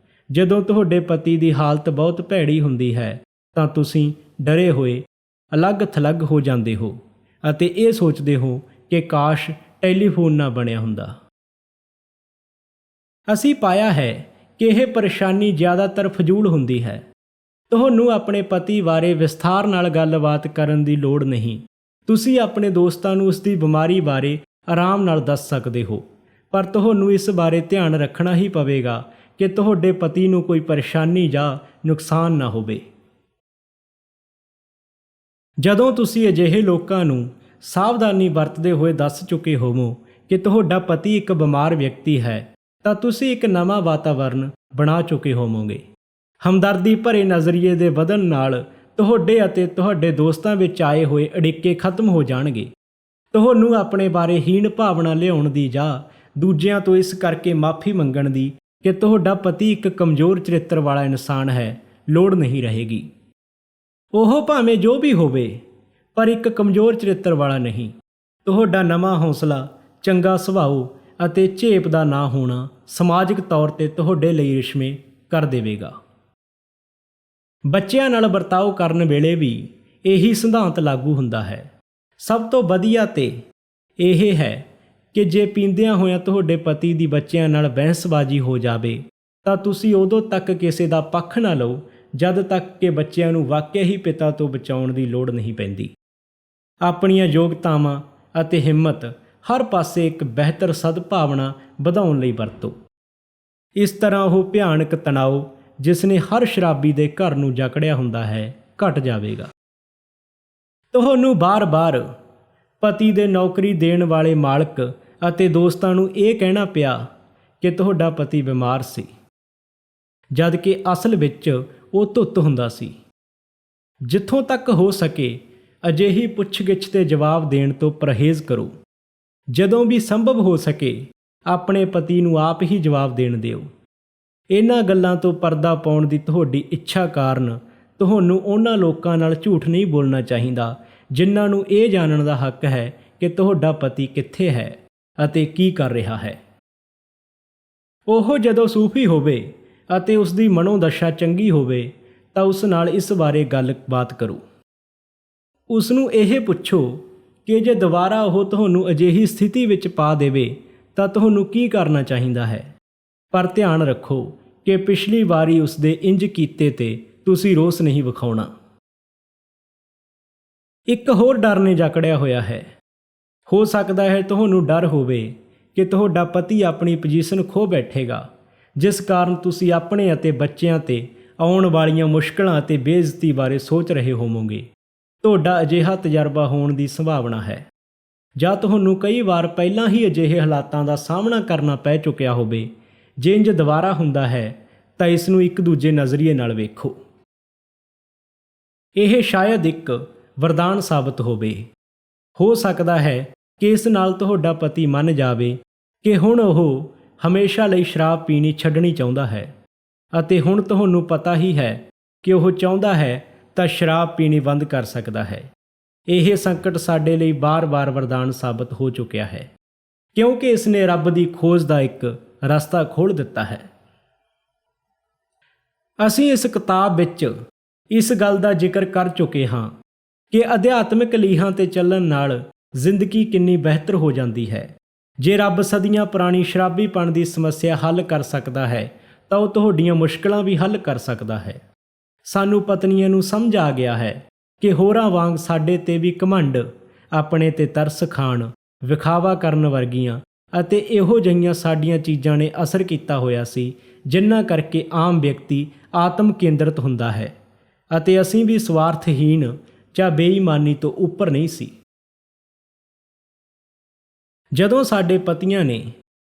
ਜਦੋਂ ਤੁਹਾਡੇ ਪਤੀ ਦੀ ਹਾਲਤ ਬਹੁਤ ਭੈੜੀ ਹੁੰਦੀ ਹੈ ਤਾਂ ਤੁਸੀਂ ਡਰੇ ਹੋਏ ਅਲੱਗ-ਥਲੱਗ ਹੋ ਜਾਂਦੇ ਹੋ ਅਤੇ ਇਹ ਸੋਚਦੇ ਹੋ ਕਿ ਕਾਸ਼ ਟੈਲੀਫੋਨ ਨਾ ਬਣਿਆ ਹੁੰਦਾ। ਅਸੀਂ ਪਾਇਆ ਹੈ ਕਿ ਇਹ ਪਰੇਸ਼ਾਨੀ ਜ਼ਿਆਦਾਤਰ ਫਜ਼ੂਲ ਹੁੰਦੀ ਹੈ। ਤੁਹਾਨੂੰ ਆਪਣੇ ਪਤੀ ਬਾਰੇ ਵਿਸਥਾਰ ਨਾਲ ਗੱਲਬਾਤ ਕਰਨ ਦੀ ਲੋੜ ਨਹੀਂ। ਤੁਸੀਂ ਆਪਣੇ ਦੋਸਤਾਂ ਨੂੰ ਉਸ ਦੀ ਬਿਮਾਰੀ ਬਾਰੇ ਆਰਾਮ ਨਾਲ ਦੱਸ ਸਕਦੇ ਹੋ, ਪਰ ਤੁਹਾਨੂੰ ਇਸ ਬਾਰੇ ਧਿਆਨ ਰੱਖਣਾ ਹੀ ਪਵੇਗਾ ਕਿ ਤੁਹਾਡੇ ਪਤੀ ਨੂੰ ਕੋਈ ਪਰੇਸ਼ਾਨੀ ਜਾਂ ਨੁਕਸਾਨ ਨਾ ਹੋਵੇ। ਜਦੋਂ ਤੁਸੀਂ ਅਜਿਹੇ ਲੋਕਾਂ ਨੂੰ ਸਾਵਧਾਨੀ ਵਰਤਦੇ ਹੋਏ ਦੱਸ ਚੁੱਕੇ ਹੋਵੋ ਕਿ ਤੁਹਾਡਾ ਪਤੀ ਇੱਕ ਬਿਮਾਰ ਵਿਅਕਤੀ ਹੈ, ਤਾਂ ਤੁਸੀਂ ਇੱਕ ਨਵਾਂ ਵਾਤਾਵਰਣ ਬਣਾ ਚੁੱਕੇ ਹੋਵੋਗੇ। ਹਮਦਰਦੀ ਭਰੇ ਨਜ਼ਰੀਏ ਦੇ ਵਧਣ ਨਾਲ ਤੁਹਾਡੇ ਅਤੇ ਤੁਹਾਡੇ ਦੋਸਤਾਂ ਵਿੱਚ ਆਏ ਹੋਏ ਅੜਿੱਕੇ ਖਤਮ ਹੋ ਜਾਣਗੇ। ਤੁਹਾਨੂੰ ਆਪਣੇ ਬਾਰੇ ਹੀਣ ਭਾਵਨਾ ਲਿਆਉਣ ਦੀ ਜਾਂ ਦੂਜਿਆਂ ਤੋਂ ਇਸ ਕਰਕੇ ਮਾਫੀ ਮੰਗਣ ਦੀ ਕਿ ਤੁਹਾਡਾ ਪਤੀ ਇੱਕ ਕਮਜ਼ੋਰ ਚਰਿੱਤਰ ਵਾਲਾ ਇਨਸਾਨ ਹੈ ਲੋੜ ਨਹੀਂ ਰਹੇਗੀ। ਉਹ ਭਾਵੇਂ ਜੋ ਵੀ ਹੋਵੇ, ਪਰ ਇੱਕ ਕਮਜ਼ੋਰ ਚਰਿੱਤਰ ਵਾਲਾ ਨਹੀਂ। ਤੁਹਾਡਾ ਨਵਾਂ ਹੌਸਲਾ, ਚੰਗਾ ਸੁਭਾਅ ਅਤੇ ਝੇਪ ਦਾ ਨਾ ਹੋਣਾ ਸਮਾਜਿਕ ਤੌਰ 'ਤੇ ਤੁਹਾਡੇ ਲਈ ਰਿਸ਼ਮੇ ਕਰ ਦੇਵੇਗਾ। ਬੱਚਿਆਂ ਨਾਲ ਵਰਤਾਓ ਕਰਨ ਵੇਲੇ ਵੀ ਇਹੀ ਸਿਧਾਂਤ ਲਾਗੂ ਹੁੰਦਾ ਹੈ। ਸਭ ਤੋਂ ਵਧੀਆ ਤੇ ਇਹ ਹੈ ਕਿ ਜੇ ਪੀਂਦਿਆਂ ਹੋਇਆਂ ਤੁਹਾਡੇ ਪਤੀ ਦੀ ਬੱਚਿਆਂ ਨਾਲ ਬਹਿਸਬਾਜ਼ੀ ਹੋ ਜਾਵੇ ਤਾਂ ਤੁਸੀਂ ਉਦੋਂ ਤੱਕ ਕਿਸੇ ਦਾ ਪੱਖ ਨਾ ਲਓ ਜਦ ਤੱਕ ਕਿ ਬੱਚਿਆਂ ਨੂੰ ਵਾਕਿਆ ਹੀ ਪਿਤਾ ਤੋਂ ਬਚਾਉਣ ਦੀ ਲੋੜ ਨਹੀਂ ਪੈਂਦੀ। ਆਪਣੀਆਂ ਯੋਗਤਾਵਾਂ ਅਤੇ ਹਿੰਮਤ ਹਰ ਪਾਸੇ ਇੱਕ ਬਿਹਤਰ ਸਦਭਾਵਨਾ ਵਧਾਉਣ ਲਈ ਵਰਤੋ। ਇਸ ਤਰ੍ਹਾਂ ਉਹ ਭਿਆਨਕ ਤਣਾਅ ਜਿਸ ਨੇ ਹਰ ਸ਼ਰਾਬੀ ਦੇ ਘਰ ਨੂੰ ਜਕੜਿਆ ਹੁੰਦਾ ਹੈ ਘਟ ਜਾਵੇਗਾ। ਤੁਹਾਨੂੰ ਬਾਰ-ਬਾਰ ਪਤੀ ਦੇ ਨੌਕਰੀ ਦੇਣ ਵਾਲੇ ਮਾਲਕ ਅਤੇ ਦੋਸਤਾਂ ਨੂੰ ਇਹ ਕਹਿਣਾ ਪਿਆ ਕਿ ਤੁਹਾਡਾ ਪਤੀ ਬਿਮਾਰ ਸੀ, ਜਦ ਕਿ ਅਸਲ ਵਿੱਚ ਉਹ ਧੁੱਤ ਹੁੰਦਾ ਸੀ। ਜਿੱਥੋਂ ਤੱਕ ਹੋ ਸਕੇ ਅਜਿਹੀ ਪੁੱਛ-ਗਿੱਛ ਦੇ ਜਵਾਬ ਦੇਣ ਤੋਂ ਪਰਹੇਜ਼ ਕਰੋ। ਜਦੋਂ ਵੀ ਸੰਭਵ ਹੋ ਸਕੇ ਆਪਣੇ ਪਤੀ ਨੂੰ ਆਪ ਹੀ ਜਵਾਬ ਦੇਣ ਦਿਓ। ਇਹਨਾਂ ਗੱਲਾਂ ਤੋਂ ਪਰਦਾ ਪਾਉਣ ਦੀ ਤੁਹਾਡੀ ਇੱਛਾ ਕਾਰਨ ਤੁਹਾਨੂੰ ਉਹਨਾਂ ਲੋਕਾਂ ਨਾਲ ਝੂਠ ਨਹੀਂ ਬੋਲਣਾ ਚਾਹੀਦਾ ਜਿਨ੍ਹਾਂ ਨੂੰ ਇਹ ਜਾਣਨ ਦਾ ਹੱਕ ਹੈ ਕਿ ਤੁਹਾਡਾ ਪਤੀ ਕਿੱਥੇ ਹੈ ਅਤੇ ਕੀ ਕਰ ਰਿਹਾ ਹੈ। ਉਹ ਜਦੋਂ ਸੂਫੀ ਹੋਵੇ ਅਤੇ ਉਸ ਦੀ ਮਨੋਦਸ਼ਾ ਚੰਗੀ ਹੋਵੇ ਤਾਂ ਉਸ ਨਾਲ ਇਸ ਬਾਰੇ ਗੱਲਬਾਤ ਕਰੋ। ਉਸ ਨੂੰ ਇਹ ਪੁੱਛੋ ਕਿ ਜੇ ਦੁਬਾਰਾ ਉਹ ਤੁਹਾਨੂੰ ਅਜਿਹੀ ਸਥਿਤੀ ਵਿੱਚ ਪਾ ਦੇਵੇ ਤਾਂ ਤੁਹਾਨੂੰ ਕੀ ਕਰਨਾ ਚਾਹੀਦਾ ਹੈ। ਪਰ ਧਿਆਨ ਰੱਖੋ ਕਿ ਪਿਛਲੀ ਵਾਰੀ ਉਸ ਦੇ ਇੰਜ ਕੀਤੇ ਤੇ ਤੁਸੀਂ ਰੋਸ ਨਹੀਂ ਵਿਖਾਉਣਾ। ਇੱਕ ਹੋਰ ਡਰ ਨੇ ਜਕੜਿਆ ਹੋਇਆ ਹੈ। ਹੋ ਸਕਦਾ ਹੈ ਤੁਹਾਨੂੰ ਡਰ ਹੋਵੇ ਕਿ ਤੁਹਾਡਾ ਪਤੀ ਆਪਣੀ ਪੋਜੀਸ਼ਨ ਖੋ ਬੈਠੇਗਾ, ਜਿਸ ਕਾਰਨ ਤੁਸੀਂ ਆਪਣੇ ਅਤੇ ਬੱਚਿਆਂ 'ਤੇ ਆਉਣ ਵਾਲੀਆਂ ਮੁਸ਼ਕਲਾਂ ਅਤੇ ਬੇਇੱਜ਼ਤੀ ਬਾਰੇ ਸੋਚ ਰਹੇ ਹੋਵੋਗੇ। ਤੁਹਾਡਾ ਅਜਿਹਾ ਤਜਰਬਾ ਹੋਣ ਦੀ ਸੰਭਾਵਨਾ ਹੈ, ਜਾਂ ਤੁਹਾਨੂੰ ਕਈ ਵਾਰ ਪਹਿਲਾਂ ਹੀ ਅਜਿਹੇ ਹਾਲਾਤਾਂ ਦਾ ਸਾਹਮਣਾ ਕਰਨਾ ਪੈ ਚੁੱਕਿਆ ਹੋਵੇ। ਜੇ ਇੰਜ ਦੁਬਾਰਾ ਹੁੰਦਾ ਹੈ ਤਾਂ ਇਸ ਨੂੰ ਇੱਕ ਦੂਜੇ ਨਜ਼ਰੀਏ ਨਾਲ ਵੇਖੋ। ਇਹ ਸ਼ਾਇਦ ਇੱਕ ਵਰਦਾਨ ਸਾਬਤ ਹੋਵੇ। ਹੋ ਸਕਦਾ ਹੈ ਕਿ ਇਸ ਨਾਲ ਤੁਹਾਡਾ ਪਤੀ ਮੰਨ ਜਾਵੇ ਕਿ ਹੁਣ ਉਹ ਹਮੇਸ਼ਾ ਲਈ ਸ਼ਰਾਬ ਪੀਣੀ ਛੱਡਣੀ ਚਾਹੁੰਦਾ ਹੈ, ਅਤੇ ਹੁਣ ਤੁਹਾਨੂੰ ਪਤਾ ਹੀ ਹੈ ਕਿ ਉਹ ਚਾਹੁੰਦਾ ਹੈ ਤਾਂ ਸ਼ਰਾਬ ਪੀਣੀ ਬੰਦ ਕਰ ਸਕਦਾ ਹੈ। ਇਹ ਸੰਕਟ ਸਾਡੇ ਲਈ ਬਾਰ-ਬਾਰ ਵਰਦਾਨ ਸਾਬਤ ਹੋ ਚੁੱਕਿਆ ਹੈ, ਕਿਉਂਕਿ ਇਸ ਨੇ ਰੱਬ ਦੀ ਖੋਜ ਦਾ ਇੱਕ ਰਸਤਾ ਖੋਲ੍ਹ ਦਿੱਤਾ ਹੈ। ਅਸੀਂ ਇਸ ਕਿਤਾਬ ਵਿੱਚ ਇਸ ਗੱਲ ਦਾ ਜ਼ਿਕਰ ਕਰ ਚੁੱਕੇ ਹਾਂ ਕਿ ਅਧਿਆਤਮਿਕ ਲੀਹਾਂ 'ਤੇ ਚੱਲਣ ਨਾਲ ਜ਼ਿੰਦਗੀ ਕਿੰਨੀ ਬਿਹਤਰ ਹੋ ਜਾਂਦੀ ਹੈ। ਜੇ ਰੱਬ ਸਦੀਆਂ ਪੁਰਾਣੀ ਸ਼ਰਾਬੀਪਣ ਦੀ ਸਮੱਸਿਆ ਹੱਲ ਕਰ ਸਕਦਾ ਹੈ ਤਾਂ ਉਹ ਤੁਹਾਡੀਆਂ ਮੁਸ਼ਕਲਾਂ ਵੀ ਹੱਲ ਕਰ ਸਕਦਾ ਹੈ। ਸਾਨੂੰ ਪਤਨੀਆਂ ਨੂੰ ਸਮਝ ਆ ਗਿਆ ਹੈ ਕਿ ਹੋਰਾਂ ਵਾਂਗ ਸਾਡੇ 'ਤੇ ਵੀ ਘਮੰਡ, ਆਪਣੇ 'ਤੇ ਤਰਸ ਖਾਣ, ਵਿਖਾਵਾ ਕਰਨ ਵਰਗੀਆਂ ਅਤੇ ਇਹੋ ਜਿਹੀਆਂ ਸਾਡੀਆਂ ਚੀਜ਼ਾਂ ਨੇ ਅਸਰ ਕੀਤਾ ਹੋਇਆ ਸੀ, ਜਿਨ੍ਹਾਂ ਕਰਕੇ ਆਮ ਵਿਅਕਤੀ ਆਤਮ ਕੇਂਦਰਿਤ ਹੁੰਦਾ ਹੈ ਅਤੇ ਅਸੀਂ ਵੀ ਸਵਾਰਥਹੀਨ ਜਾਂ ਬੇਈਮਾਨੀ ਤੋਂ ਉੱਪਰ ਨਹੀਂ ਸੀ। ਜਦੋਂ ਸਾਡੇ ਪਤੀਆਂ ਨੇ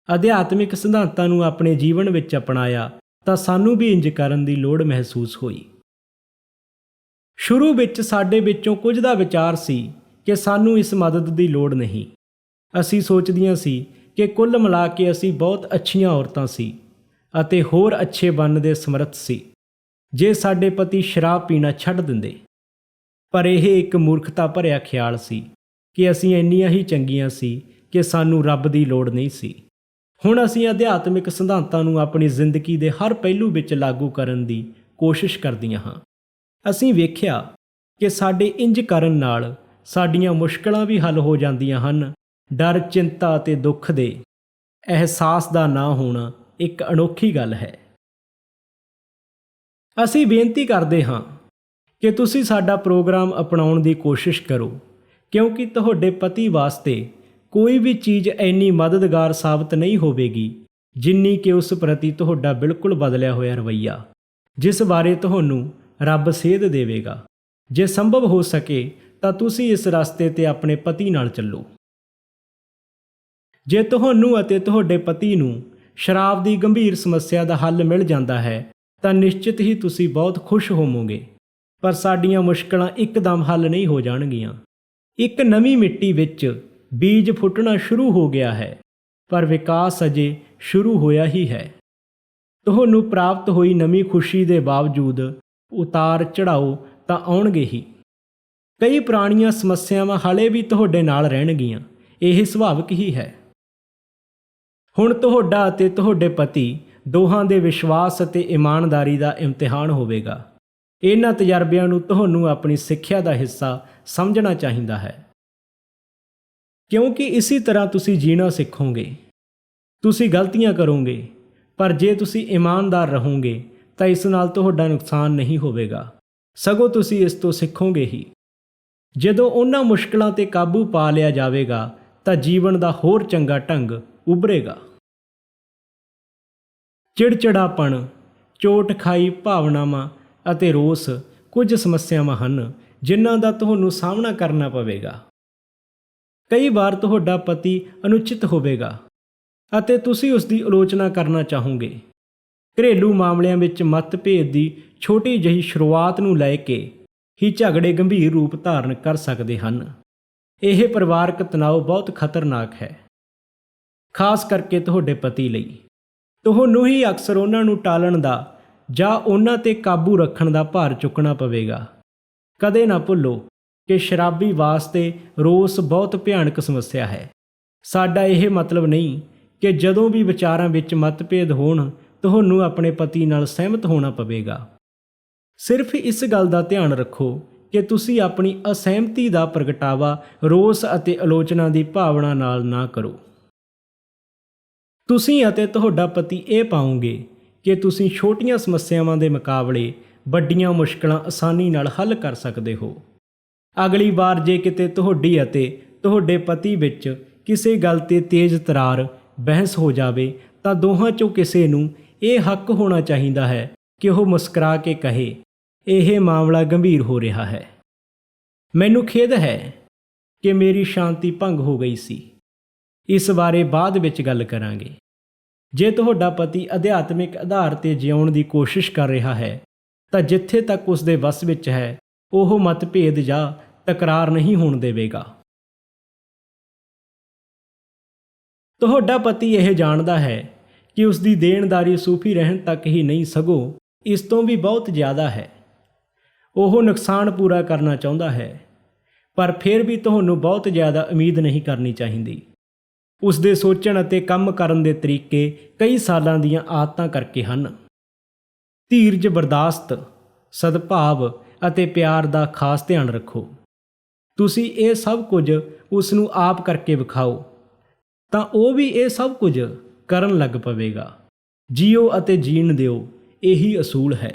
ਅਧਿਆਤਮਿਕ ਸਿਧਾਂਤਾਂ ਨੂੰ ਆਪਣੇ ਜੀਵਨ ਵਿੱਚ ਅਪਣਾਇਆ ਤਾਂ ਸਾਨੂੰ ਵੀ ਇੰਜ ਕਰਨ ਦੀ ਲੋੜ ਮਹਿਸੂਸ ਹੋਈ। ਸ਼ੁਰੂ ਵਿੱਚ ਸਾਡੇ ਵਿੱਚੋਂ ਕੁਝ ਦਾ ਵਿਚਾਰ ਸੀ ਕਿ ਸਾਨੂੰ ਇਸ ਮਦਦ ਦੀ ਲੋੜ ਨਹੀਂ। ਅਸੀਂ ਸੋਚਦੀਆਂ ਸੀ ਕਿ ਕੁੱਲ ਮਿਲਾ ਕੇ ਅਸੀਂ ਬਹੁਤ ਅੱਛੀਆਂ ਔਰਤਾਂ ਸੀ ਅਤੇ ਹੋਰ ਅੱਛੇ ਬਣਨ ਦੇ ਸਮਰੱਥ ਸੀ ਜੇ ਸਾਡੇ ਪਤੀ ਸ਼ਰਾਬ ਪੀਣਾ ਛੱਡ ਦਿੰਦੇ। ਪਰ ਇਹ ਇੱਕ ਮੂਰਖਤਾ ਭਰਿਆ ਖਿਆਲ ਸੀ ਕਿ ਅਸੀਂ ਇੰਨੀਆਂ ਹੀ ਚੰਗੀਆਂ ਸੀ ਕਿ ਸਾਨੂੰ ਰੱਬ ਦੀ ਲੋੜ ਨਹੀਂ ਸੀ। ਹੁਣ ਅਸੀਂ ਅਧਿਆਤਮਿਕ ਸਿਧਾਂਤਾਂ ਨੂੰ ਆਪਣੀ ਜ਼ਿੰਦਗੀ ਦੇ ਹਰ ਪਹਿਲੂ ਵਿੱਚ ਲਾਗੂ ਕਰਨ ਦੀ ਕੋਸ਼ਿਸ਼ ਕਰਦੀਆਂ ਹਾਂ। ਅਸੀਂ ਵੇਖਿਆ ਕਿ ਸਾਡੇ ਇੰਜ ਕਰਨ ਨਾਲ ਸਾਡੀਆਂ ਮੁਸ਼ਕਲਾਂ ਵੀ ਹੱਲ ਹੋ ਜਾਂਦੀਆਂ ਹਨ। ਡਰ, ਚਿੰਤਾ ਅਤੇ ਦੁੱਖ ਦੇ ਅਹਿਸਾਸ ਦਾ ਨਾ ਹੋਣਾ ਇੱਕ ਅਨੋਖੀ ਗੱਲ ਹੈ। ਅਸੀਂ ਬੇਨਤੀ ਕਰਦੇ ਹਾਂ ਕਿ ਤੁਸੀਂ ਸਾਡਾ ਪ੍ਰੋਗਰਾਮ ਅਪਣਾਉਣ ਦੀ ਕੋਸ਼ਿਸ਼ ਕਰੋ, ਕਿਉਂਕਿ ਤੁਹਾਡੇ ਪਤੀ ਵਾਸਤੇ ਕੋਈ ਵੀ ਚੀਜ਼ ਇੰਨੀ ਮਦਦਗਾਰ ਸਾਬਤ ਨਹੀਂ ਹੋਵੇਗੀ ਜਿੰਨੀ ਕਿ ਉਸ ਪ੍ਰਤੀ ਤੁਹਾਡਾ ਬਿਲਕੁਲ ਬਦਲਿਆ ਹੋਇਆ ਰਵੱਈਆ, ਜਿਸ ਬਾਰੇ ਤੁਹਾਨੂੰ ਰੱਬ ਸੇਧ ਦੇਵੇਗਾ। ਜੇ ਸੰਭਵ ਹੋ ਸਕੇ ਤਾਂ ਤੁਸੀਂ ਇਸ ਰਸਤੇ 'ਤੇ ਆਪਣੇ ਪਤੀ ਨਾਲ ਚੱਲੋ। ਜੇ ਤੁਹਾਨੂੰ ਅਤੇ ਤੁਹਾਡੇ ਪਤੀ ਨੂੰ ਸ਼ਰਾਬ ਦੀ ਗੰਭੀਰ ਸਮੱਸਿਆ ਦਾ ਹੱਲ ਮਿਲ ਜਾਂਦਾ ਹੈ ਤਾਂ ਨਿਸ਼ਚਿਤ ਹੀ ਤੁਸੀਂ ਬਹੁਤ ਖੁਸ਼ ਹੋਵੋਗੇ। ਪਰ ਸਾਡੀਆਂ ਮੁਸ਼ਕਲਾਂ ਇੱਕਦਮ ਹੱਲ ਨਹੀਂ ਹੋ ਜਾਣਗੀਆਂ। ਇੱਕ ਨਵੀਂ ਮਿੱਟੀ ਵਿੱਚ ਬੀਜ ਫੁੱਟਣਾ ਸ਼ੁਰੂ ਹੋ ਗਿਆ ਹੈ, ਪਰ ਵਿਕਾਸ ਅਜੇ ਸ਼ੁਰੂ ਹੋਇਆ ਹੀ ਹੈ। ਤੁਹਾਨੂੰ ਪ੍ਰਾਪਤ ਹੋਈ ਨਵੀਂ ਖੁਸ਼ੀ ਦੇ ਬਾਵਜੂਦ ਉਤਾਰ ਚੜ੍ਹਾਓ ਤਾਂ ਆਉਣਗੇ ਹੀ। ਕਈ ਪੁਰਾਣੀਆਂ ਸਮੱਸਿਆਵਾਂ ਹਾਲੇ ਵੀ ਤੁਹਾਡੇ ਨਾਲ ਰਹਿਣਗੀਆਂ, ਇਹ ਸੁਭਾਵਿਕ ਹੀ ਹੈ। ਹੁਣ ਤੁਹਾਡਾ ਅਤੇ ਤੁਹਾਡੇ ਪਤੀ ਦੋਹਾਂ ਦੇ ਵਿਸ਼ਵਾਸ ਅਤੇ ਇਮਾਨਦਾਰੀ ਦਾ ਇਮਤਿਹਾਨ ਹੋਵੇਗਾ। ਇਹਨਾਂ ਤਜਰਬਿਆਂ ਨੂੰ ਤੁਹਾਨੂੰ ਆਪਣੀ ਸਿੱਖਿਆ ਦਾ ਹਿੱਸਾ ਸਮਝਣਾ ਚਾਹੀਦਾ ਹੈ, ਕਿਉਂਕਿ ਇਸੇ ਤਰ੍ਹਾਂ ਤੁਸੀਂ ਜੀਣਾ ਸਿੱਖੋਗੇ। ਤੁਸੀਂ ਗਲਤੀਆਂ ਕਰੋਗੇ, ਪਰ ਜੇ ਤੁਸੀਂ ਇਮਾਨਦਾਰ ਰਹੋਗੇ ਤਾਂ ਇਸ ਨਾਲ ਤੁਹਾਡਾ ਨੁਕਸਾਨ ਨਹੀਂ ਹੋਵੇਗਾ, ਸਗੋਂ ਤੁਸੀਂ ਇਸ ਤੋਂ ਸਿੱਖੋਗੇ ਹੀ। ਜਦੋਂ ਉਹਨਾਂ ਮੁਸ਼ਕਲਾਂ 'ਤੇ ਕਾਬੂ ਪਾ ਲਿਆ ਜਾਵੇਗਾ ਤਾਂ ਜੀਵਨ ਦਾ ਹੋਰ ਚੰਗਾ ਢੰਗ ਉਭਰੇਗਾ। ਚਿੜਚਿੜਾਪਣ, ਚੋਟ ਖਾਈ ਭਾਵਨਾਵਾਂ ਅਤੇ ਰੋਸ ਕੁਝ ਸਮੱਸਿਆਵਾਂ ਹਨ ਜਿਨ੍ਹਾਂ ਦਾ ਤੁਹਾਨੂੰ ਸਾਹਮਣਾ ਕਰਨਾ ਪਵੇਗਾ। ਕਈ ਵਾਰ ਤੁਹਾਡਾ ਪਤੀ ਅਨੁਚਿਤ ਹੋਵੇਗਾ ਅਤੇ ਤੁਸੀਂ ਉਸ ਦੀ ਆਲੋਚਨਾ ਕਰਨਾ ਚਾਹੋਗੇ। ਘਰੇਲੂ ਮਾਮਲਿਆਂ ਵਿੱਚ ਮਤਭੇਦ ਦੀ ਛੋਟੀ ਜਿਹੀ ਸ਼ੁਰੂਆਤ ਨੂੰ ਲੈ ਕੇ ਹੀ ਝਗੜੇ ਗੰਭੀਰ ਰੂਪ ਧਾਰਨ ਕਰ ਸਕਦੇ ਹਨ। ਇਹ ਪਰਿਵਾਰਕ ਤਣਾਅ ਬਹੁਤ ਖਤਰਨਾਕ ਹੈ, ਖਾਸ ਕਰਕੇ ਤੁਹਾਡੇ ਪਤੀ ਲਈ। ਤੁਹਾਨੂੰ ਹੀ ਅਕਸਰ ਉਹਨਾਂ ਨੂੰ ਟਾਲਣ ਦਾ ਜਾਂ ਉਹਨਾਂ 'ਤੇ ਕਾਬੂ ਰੱਖਣ ਦਾ ਭਾਰ ਚੁੱਕਣਾ ਪਵੇਗਾ। ਕਦੇ ਨਾ ਭੁੱਲੋ ਕਿ ਸ਼ਰਾਬੀ ਵਾਸਤੇ ਰੋਸ ਬਹੁਤ ਭਿਆਨਕ ਸਮੱਸਿਆ ਹੈ। ਸਾਡਾ ਇਹ ਮਤਲਬ ਨਹੀਂ ਕਿ ਜਦੋਂ ਵੀ ਵਿਚਾਰਾਂ ਵਿੱਚ ਮਤਭੇਦ ਹੋਣ ਤੁਹਾਨੂੰ ਆਪਣੇ ਪਤੀ ਨਾਲ ਸਹਿਮਤ ਹੋਣਾ ਪਵੇਗਾ। ਸਿਰਫ ਇਸ ਗੱਲ ਦਾ ਧਿਆਨ ਰੱਖੋ ਕਿ ਤੁਸੀਂ ਆਪਣੀ ਅਸਹਿਮਤੀ ਦਾ ਪ੍ਰਗਟਾਵਾ ਰੋਸ ਅਤੇ ਆਲੋਚਨਾ ਦੀ ਭਾਵਨਾ ਨਾਲ ਨਾ ਕਰੋ। ਤੁਸੀਂ ਅਤੇ ਤੁਹਾਡਾ ਪਤੀ ਇਹ ਪਾਓਗੇ ਕਿ ਤੁਸੀਂ ਛੋਟੀਆਂ ਸਮੱਸਿਆਵਾਂ ਦੇ ਮੁਕਾਬਲੇ ਵੱਡੀਆਂ ਮੁਸ਼ਕਲਾਂ ਆਸਾਨੀ ਨਾਲ ਹੱਲ ਕਰ ਸਕਦੇ ਹੋ। ਅਗਲੀ ਵਾਰ ਜੇ ਕਿਤੇ ਤੁਹਾਡੀ ਅਤੇ ਤੁਹਾਡੇ ਪਤੀ ਵਿੱਚ ਕਿਸੇ ਗੱਲ 'ਤੇ ਤੇਜ਼ ਤਰਾਰ ਬਹਿਸ ਹੋ ਜਾਵੇ ਤਾਂ ਦੋਹਾਂ 'ਚੋਂ ਕਿਸੇ ਨੂੰ ਇਹ ਹੱਕ ਹੋਣਾ ਚਾਹੀਦਾ ਹੈ ਕਿ ਉਹ ਮੁਸਕਰਾ ਕੇ ਕਹੇ, ਇਹ ਮਾਮਲਾ ਗੰਭੀਰ ਹੋ ਰਿਹਾ ਹੈ। ਮੈਨੂੰ ਖੇਦ ਹੈ ਕਿ ਮੇਰੀ ਸ਼ਾਂਤੀ ਭੰਗ ਹੋ ਗਈ ਸੀ। ਇਸ ਬਾਰੇ ਬਾਅਦ ਵਿੱਚ ਗੱਲ ਕਰਾਂਗੇ। ਜੇ ਤੁਹਾਡਾ ਪਤੀ ਅਧਿਆਤਮਿਕ ਆਧਾਰ 'ਤੇ ਜਿਉਣ ਦੀ ਕੋਸ਼ਿਸ਼ ਕਰ ਰਿਹਾ ਹੈ ਤਾਂ ਜਿੱਥੇ ਤੱਕ ਉਸ ਦੇ ਵੱਸ ਵਿੱਚ ਹੈ ਉਹ ਮਤਭੇਦ ਜਾਂ ਤਕਰਾਰ ਨਹੀਂ ਹੋਣ ਦੇਵੇਗਾ। ਤੁਹਾਡਾ ਪਤੀ ਇਹ ਜਾਣਦਾ ਹੈ ਕਿ ਉਸ ਦੀ ਦੇਣਦਾਰੀ ਸੂਫੀ ਰਹਿਣ ਤੱਕ ਹੀ ਨਹੀਂ, ਸਗੋਂ ਇਸ ਤੋਂ ਵੀ ਬਹੁਤ ਜ਼ਿਆਦਾ ਹੈ। ਉਹ ਨੁਕਸਾਨ ਪੂਰਾ ਕਰਨਾ ਚਾਹੁੰਦਾ ਹੈ, ਪਰ ਫਿਰ ਵੀ ਤੁਹਾਨੂੰ ਬਹੁਤ ਜ਼ਿਆਦਾ ਉਮੀਦ ਨਹੀਂ ਕਰਨੀ ਚਾਹੀਦੀ। ਉਸ ਦੇ ਸੋਚਣ ਅਤੇ ਕੰਮ ਕਰਨ ਦੇ ਤਰੀਕੇ ਕਈ ਸਾਲਾਂ ਦੀਆਂ ਆਦਤਾਂ ਕਰਕੇ ਹਨ। ਧੀਰਜ, ਬਰਦਾਸ਼ਤ, ਸਦਭਾਵ ਅਤੇ ਪਿਆਰ ਦਾ ਖਾਸ ਧਿਆਨ ਰੱਖੋ। ਤੁਸੀਂ ਇਹ ਸਭ ਕੁਝ ਉਸ ਨੂੰ ਆਪ ਕਰਕੇ ਵਿਖਾਓ ਤਾਂ ਉਹ ਵੀ ਇਹ ਸਭ ਕੁਝ ਕਰਨ ਲੱਗ ਪਵੇਗਾ। ਜੀਓ ਅਤੇ ਜੀਣ ਦਿਓ, ਇਹੀ ਅਸੂਲ ਹੈ।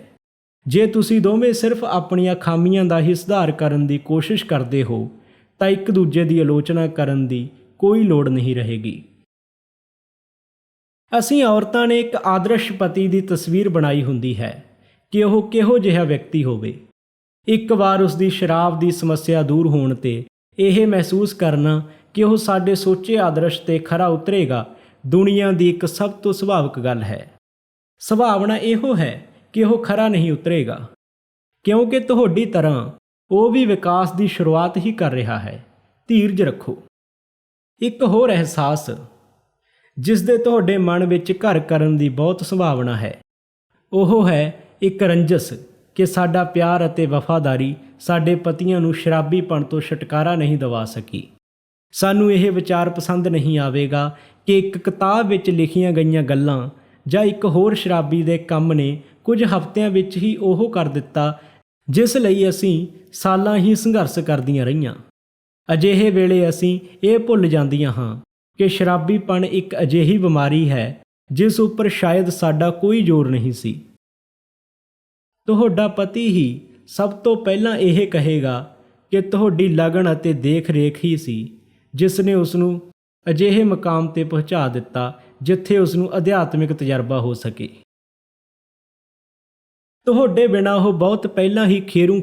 ਜੇ ਤੁਸੀਂ ਦੋਵੇਂ ਸਿਰਫ ਆਪਣੀਆਂ ਖਾਮੀਆਂ ਦਾ ਹੀ ਸੁਧਾਰ ਕਰਨ ਦੀ ਕੋਸ਼ਿਸ਼ ਕਰਦੇ ਹੋ ਤਾਂ ਇੱਕ ਦੂਜੇ ਦੀ ਆਲੋਚਨਾ ਕਰਨ ਦੀ ਕੋਈ ਲੋੜ ਨਹੀਂ ਰਹੇਗੀ। ਅਸੀਂ ਔਰਤਾਂ ਨੇ ਇੱਕ ਆਦਰਸ਼ ਪਤੀ ਦੀ ਤਸਵੀਰ ਬਣਾਈ ਹੁੰਦੀ ਹੈ ਕਿ ਉਹ ਕਿਹੋ ਜਿਹਾ ਵਿਅਕਤੀ ਹੋਵੇ। ਇੱਕ ਵਾਰ ਉਸ ਦੀ ਸ਼ਰਾਬ ਦੀ ਸਮੱਸਿਆ ਦੂਰ ਹੋਣ 'ਤੇ ਇਹ ਮਹਿਸੂਸ ਕਰਨਾ ਕਿ ਉਹ ਸਾਡੇ ਸੋਚੇ ਆਦਰਸ਼ 'ਤੇ ਖਰਾ ਉਤਰੇਗਾ ਦੁਨੀਆ ਦੀ ਇੱਕ ਸਭ ਤੋਂ ਸੁਭਾਵਿਕ ਗੱਲ ਹੈ। ਸੰਭਾਵਨਾ ਇਹੋ ਹੈ ਕਿ ਉਹ ਖਰਾ ਨਹੀਂ ਉਤਰੇਗਾ, ਕਿਉਂਕਿ ਤੁਹਾਡੀ ਤਰ੍ਹਾਂ ਉਹ ਵੀ ਵਿਕਾਸ ਦੀ ਸ਼ੁਰੂਆਤ ਹੀ ਕਰ ਰਿਹਾ ਹੈ। ਧੀਰਜ ਰੱਖੋ। ਇੱਕ ਹੋਰ ਅਹਿਸਾਸ ਜਿਸ ਦੇ ਤੁਹਾਡੇ ਮਨ ਵਿੱਚ ਘਰ ਕਰਨ ਦੀ ਬਹੁਤ ਸੰਭਾਵਨਾ ਹੈ, ਉਹ ਹੈ ਇੱਕ ਰੰਜਸ ਕਿ ਸਾਡਾ ਪਿਆਰ ਅਤੇ ਵਫਾਦਾਰੀ ਸਾਡੇ ਪਤੀਆਂ ਨੂੰ ਸ਼ਰਾਬੀਪਣ ਤੋਂ ਛੁਟਕਾਰਾ ਨਹੀਂ ਦਿਵਾ ਸਕੀ। ਸਾਨੂੰ ਇਹ ਵਿਚਾਰ ਪਸੰਦ ਨਹੀਂ ਆਵੇਗਾ ਕਿ ਇੱਕ ਕਿਤਾਬ ਵਿੱਚ ਲਿਖੀਆਂ ਗਈਆਂ ਗੱਲਾਂ ਜਾਂ ਇੱਕ ਹੋਰ ਸ਼ਰਾਬੀ ਦੇ ਕੰਮ ਨੇ ਕੁਝ ਹਫ਼ਤਿਆਂ ਵਿੱਚ ਹੀ ਉਹ ਕਰ ਦਿੱਤਾ ਜਿਸ ਲਈ ਅਸੀਂ ਸਾਲਾਂ ਹੀ ਸੰਘਰਸ਼ ਕਰਦੀਆਂ ਰਹੀਆਂ। ਅਜਿਹੇ ਵੇਲੇ ਅਸੀਂ ਇਹ ਭੁੱਲ ਜਾਂਦੀਆਂ ਹਾਂ ਕਿ ਸ਼ਰਾਬੀਪਣ ਇੱਕ ਅਜਿਹੀ ਬਿਮਾਰੀ ਹੈ ਜਿਸ ਉੱਪਰ ਸ਼ਾਇਦ ਸਾਡਾ ਕੋਈ ਜ਼ੋਰ ਨਹੀਂ ਸੀ। ਤੁਹਾਡਾ ਪਤੀ ਹੀ ਸਭ ਤੋਂ ਪਹਿਲਾਂ ਇਹ ਕਹੇਗਾ ਕਿ ਤੁਹਾਡੀ ਲਗਨ ਅਤੇ ਦੇਖ ਰੇਖ ਹੀ ਸੀ ਜਿਸ ਨੇ ਉਸ ਨੂੰ ਅਜਿਹੇ ਮਕਾਮ 'ਤੇ ਪਹੁੰਚਾ ਦਿੱਤਾ ਜਿੱਥੇ ਉਸ ਨੂੰ ਅਧਿਆਤਮਿਕ ਤਜਰਬਾ ਹੋ ਸਕੇ। ਤੁਹਾਡੇ ਬਿਨਾਂ ਉਹ ਬਹੁਤ ਪਹਿਲਾਂ ਹੀ ਖੇਰੂ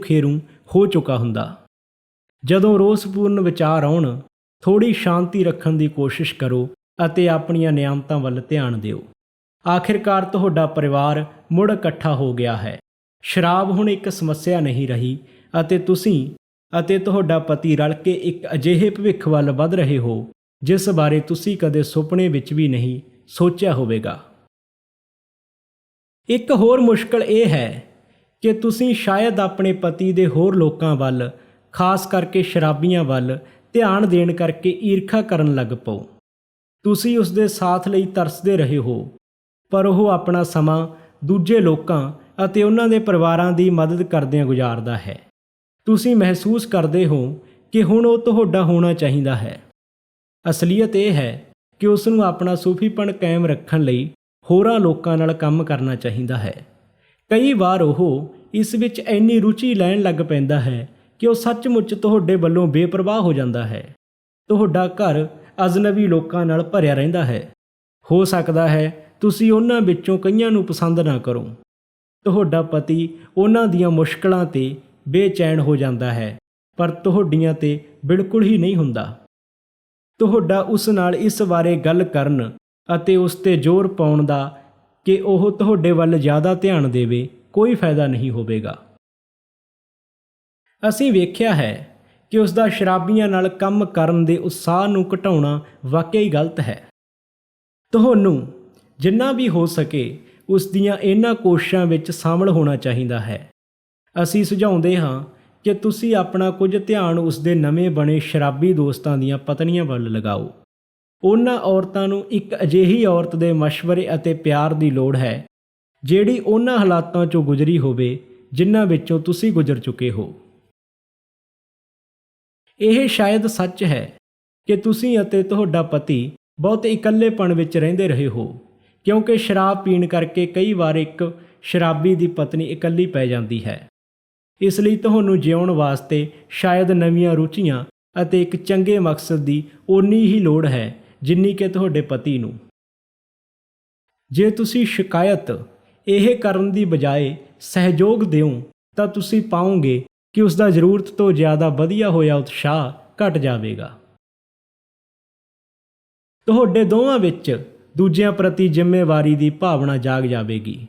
ਹੋ ਚੁੱਕਾ ਹੁੰਦਾ। ਜਦੋਂ ਰੋਸਪੂਰਨ ਵਿਚਾਰ ਆਉਣ, ਥੋੜ੍ਹੀ ਸ਼ਾਂਤੀ ਰੱਖਣ ਦੀ ਕੋਸ਼ਿਸ਼ ਕਰੋ ਅਤੇ ਆਪਣੀਆਂ ਨਿਆਮਤਾਂ ਵੱਲ ਧਿਆਨ ਦਿਓ। ਆਖਿਰਕਾਰ ਤੁਹਾਡਾ ਪਰਿਵਾਰ ਮੁੜ ਇਕੱਠਾ ਹੋ ਗਿਆ ਹੈ। ਸ਼ਰਾਬ ਹੁਣ ਇੱਕ ਸਮੱਸਿਆ ਨਹੀਂ ਰਹੀ ਅਤੇ ਤੁਸੀਂ ਅਤੇ ਤੁਹਾਡਾ ਪਤੀ ਰਲ ਕੇ ਇੱਕ ਅਜਿਹੇ ਭਵਿੱਖ ਵੱਲ ਵਧ ਰਹੇ ਹੋ ਜਿਸ ਬਾਰੇ ਤੁਸੀਂ ਕਦੇ ਸੁਪਨੇ ਵਿੱਚ ਵੀ ਨਹੀਂ ਸੋਚਿਆ ਹੋਵੇਗਾ। ਇੱਕ ਹੋਰ ਮੁਸ਼ਕਲ ਇਹ ਹੈ ਕਿ ਤੁਸੀਂ ਸ਼ਾਇਦ ਆਪਣੇ ਪਤੀ ਦੇ ਹੋਰ ਲੋਕਾਂ ਵੱਲ, ਖਾਸ ਕਰਕੇ ਸ਼ਰਾਬੀਆਂ ਵੱਲ ਧਿਆਨ ਦੇਣ ਕਰਕੇ ਈਰਖਾ ਕਰਨ ਲੱਗ ਪਓ। ਤੁਸੀਂ ਉਸ ਦੇ ਸਾਥ ਲਈ ਤਰਸਦੇ ਰਹੇ ਹੋ, ਪਰ ਉਹ ਆਪਣਾ ਸਮਾਂ ਦੂਜੇ ਲੋਕਾਂ ਅਤੇ ਉਹਨਾਂ ਦੇ ਪਰਿਵਾਰਾਂ ਦੀ ਮਦਦ ਕਰਦਿਆਂ ਗੁਜ਼ਾਰਦਾ ਹੈ। ਤੁਸੀਂ ਮਹਿਸੂਸ ਕਰਦੇ ਹੋ ਕਿ ਹੁਣ ਉਹ ਤੁਹਾਡਾ ਹੋਣਾ ਚਾਹੀਦਾ ਹੈ। ਅਸਲੀਅਤ ਇਹ ਹੈ ਕਿ ਉਸ ਨੂੰ ਆਪਣਾ ਸੂਫੀਪਣ ਕਾਇਮ ਰੱਖਣ ਲਈ ਹੋਰਾਂ ਲੋਕਾਂ ਨਾਲ ਕੰਮ ਕਰਨਾ ਚਾਹੀਦਾ ਹੈ। ਕਈ ਵਾਰ ਉਹ ਇਸ ਵਿੱਚ ਇੰਨੀ ਰੁਚੀ ਲੈਣ ਲੱਗ ਪੈਂਦਾ ਹੈ ਕਿ ਉਹ ਸੱਚਮੁੱਚ ਤੁਹਾਡੇ ਵੱਲੋਂ ਬੇਪਰਵਾਹ ਹੋ ਜਾਂਦਾ ਹੈ। ਤੁਹਾਡਾ ਘਰ ਅਜਨਬੀ ਲੋਕਾਂ ਨਾਲ ਭਰਿਆ ਰਹਿੰਦਾ ਹੈ। ਹੋ ਸਕਦਾ ਹੈ ਤੁਸੀਂ ਉਹਨਾਂ ਵਿੱਚੋਂ ਕਈਆਂ ਨੂੰ ਪਸੰਦ ਨਾ ਕਰੋ। ਤੁਹਾਡਾ ਪਤੀ ਉਹਨਾਂ ਦੀਆਂ ਮੁਸ਼ਕਲਾਂ 'ਤੇ ਬੇਚੈਨ ਹੋ ਜਾਂਦਾ ਹੈ, ਪਰ ਤੁਹਾਡੀਆਂ 'ਤੇ ਬਿਲਕੁਲ ਹੀ ਨਹੀਂ ਹੁੰਦਾ। ਤੁਹਾਡਾ ਉਸ ਨਾਲ ਇਸ ਬਾਰੇ ਗੱਲ ਕਰਨ ਅਤੇ ਉਸ 'ਤੇ ਜ਼ੋਰ ਪਾਉਣ ਦਾ ਕਿ ਉਹ ਤੁਹਾਡੇ ਵੱਲ ਜ਼ਿਆਦਾ ਧਿਆਨ ਦੇਵੇ ਕੋਈ ਫਾਇਦਾ ਨਹੀਂ ਹੋਵੇਗਾ। ਅਸੀਂ ਵੇਖਿਆ ਹੈ ਕਿ ਉਸ ਦਾ ਸ਼ਰਾਬੀਆਂ ਨਾਲ ਕੰਮ ਕਰਨ ਦੇ ਉਤਸ਼ਾਹ ਨੂੰ ਘਟਾਉਣਾ ਵਾਕਈ ਗਲਤ ਹੈ। ਤੁਹਾਨੂੰ ਜਿੰਨਾ ਵੀ ਹੋ ਸਕੇ ਉਸ ਦੀਆਂ ਇਹਨਾਂ ਕੋਸ਼ਿਸ਼ਾਂ ਵਿੱਚ ਸ਼ਾਮਲ ਹੋਣਾ ਚਾਹੀਦਾ ਹੈ। ਅਸੀਂ ਸੁਝਾਉਂਦੇ ਹਾਂ ਕਿ ਤੁਸੀਂ ਆਪਣਾ ਕੁਝ ਧਿਆਨ ਉਸ ਦੇ ਨਵੇਂ ਬਣੇ ਸ਼ਰਾਬੀ ਦੋਸਤਾਂ ਦੀਆਂ ਪਤਨੀਆਂ ਵੱਲ ਲਗਾਓ। ਉਹਨਾਂ ਔਰਤਾਂ ਨੂੰ ਇੱਕ ਅਜਿਹੀ ਔਰਤ ਦੇ ਮਸ਼ਵਰੇ ਅਤੇ ਪਿਆਰ ਦੀ ਲੋੜ ਹੈ ਜਿਹੜੀ ਉਹਨਾਂ ਹਾਲਾਤਾਂ 'ਚੋਂ ਗੁਜ਼ਰੀ ਹੋਵੇ ਜਿਨ੍ਹਾਂ ਵਿੱਚੋਂ ਤੁਸੀਂ ਗੁਜ਼ਰ ਚੁੱਕੇ ਹੋ। ਇਹ ਸ਼ਾਇਦ ਸੱਚ ਹੈ ਕਿ ਤੁਸੀਂ ਅਤੇ ਤੁਹਾਡਾ ਪਤੀ ਬਹੁਤ ਇਕੱਲੇਪਣ ਵਿੱਚ ਰਹਿੰਦੇ ਰਹੇ ਹੋ, ਕਿਉਂਕਿ ਸ਼ਰਾਬ ਪੀਣ ਕਰਕੇ ਕਈ ਵਾਰ ਇੱਕ ਸ਼ਰਾਬੀ ਦੀ ਪਤਨੀ ਇਕੱਲੀ ਪੈ ਜਾਂਦੀ ਹੈ। ਇਸ ਲਈ ਤੁਹਾਨੂੰ ਜਿਉਣ ਵਾਸਤੇ ਸ਼ਾਇਦ ਨਵੀਆਂ ਰੁਚੀਆਂ ਅਤੇ ਇੱਕ ਚੰਗੇ ਮਕਸਦ ਦੀ ਓਨੀ ਹੀ ਲੋੜ ਹੈ ਜਿੰਨੀ ਕਿ ਤੁਹਾਡੇ ਪਤੀ ਨੂੰ। ਜੇ ਤੁਸੀਂ ਸ਼ਿਕਾਇਤ ਇਹ ਕਰਨ ਦੀ ਬਜਾਏ ਸਹਿਯੋਗ ਦਿਓ ਤਾਂ ਤੁਸੀਂ ਪਾਓਗੇ ਕਿ ਉਸ ਦਾ ਜ਼ਰੂਰਤ ਤੋਂ ਜ਼ਿਆਦਾ ਵਧੀਆ ਹੋਇਆ ਉਤਸ਼ਾਹ ਘਟ ਜਾਵੇਗਾ। ਤੁਹਾਡੇ ਦੋਵਾਂ ਵਿੱਚ ਦੂਜਿਆਂ ਪ੍ਰਤੀ ਜ਼ਿੰਮੇਵਾਰੀ ਦੀ ਭਾਵਨਾ ਜਾਗ ਜਾਵੇਗੀ।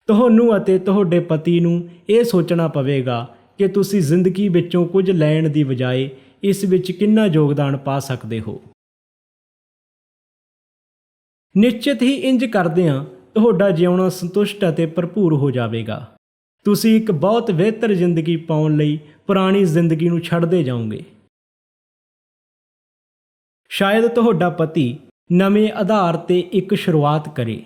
ਤੁਹਾਨੂੰ ਅਤੇ ਤੁਹਾਡੇ ਪਤੀ ਨੂੰ ਇਹ ਸੋਚਣਾ ਪਵੇਗਾ ਕਿ ਤੁਸੀਂ ਜ਼ਿੰਦਗੀ ਵਿੱਚੋਂ ਕੁਝ ਲੈਣ ਦੀ ਬਜਾਏ ਇਸ ਵਿੱਚ ਕਿੰਨਾ ਯੋਗਦਾਨ ਪਾ ਸਕਦੇ ਹੋ। ਨਿਸ਼ਚਿਤ ਹੀ ਇੰਜ ਕਰਦਿਆਂ ਤੁਹਾਡਾ ਜਿਉਣਾ ਸੰਤੁਸ਼ਟ ਅਤੇ ਭਰਪੂਰ ਹੋ ਜਾਵੇਗਾ। ਤੁਸੀਂ ਇੱਕ ਬਹੁਤ ਬਿਹਤਰ ਜ਼ਿੰਦਗੀ ਪਾਉਣ ਲਈ ਪੁਰਾਣੀ ਜ਼ਿੰਦਗੀ ਨੂੰ ਛੱਡਦੇ ਜਾਓਗੇ। ਸ਼ਾਇਦ ਤੁਹਾਡਾ ਪਤੀ ਨਵੇਂ ਆਧਾਰ 'ਤੇ ਇੱਕ ਸ਼ੁਰੂਆਤ ਕਰੇ,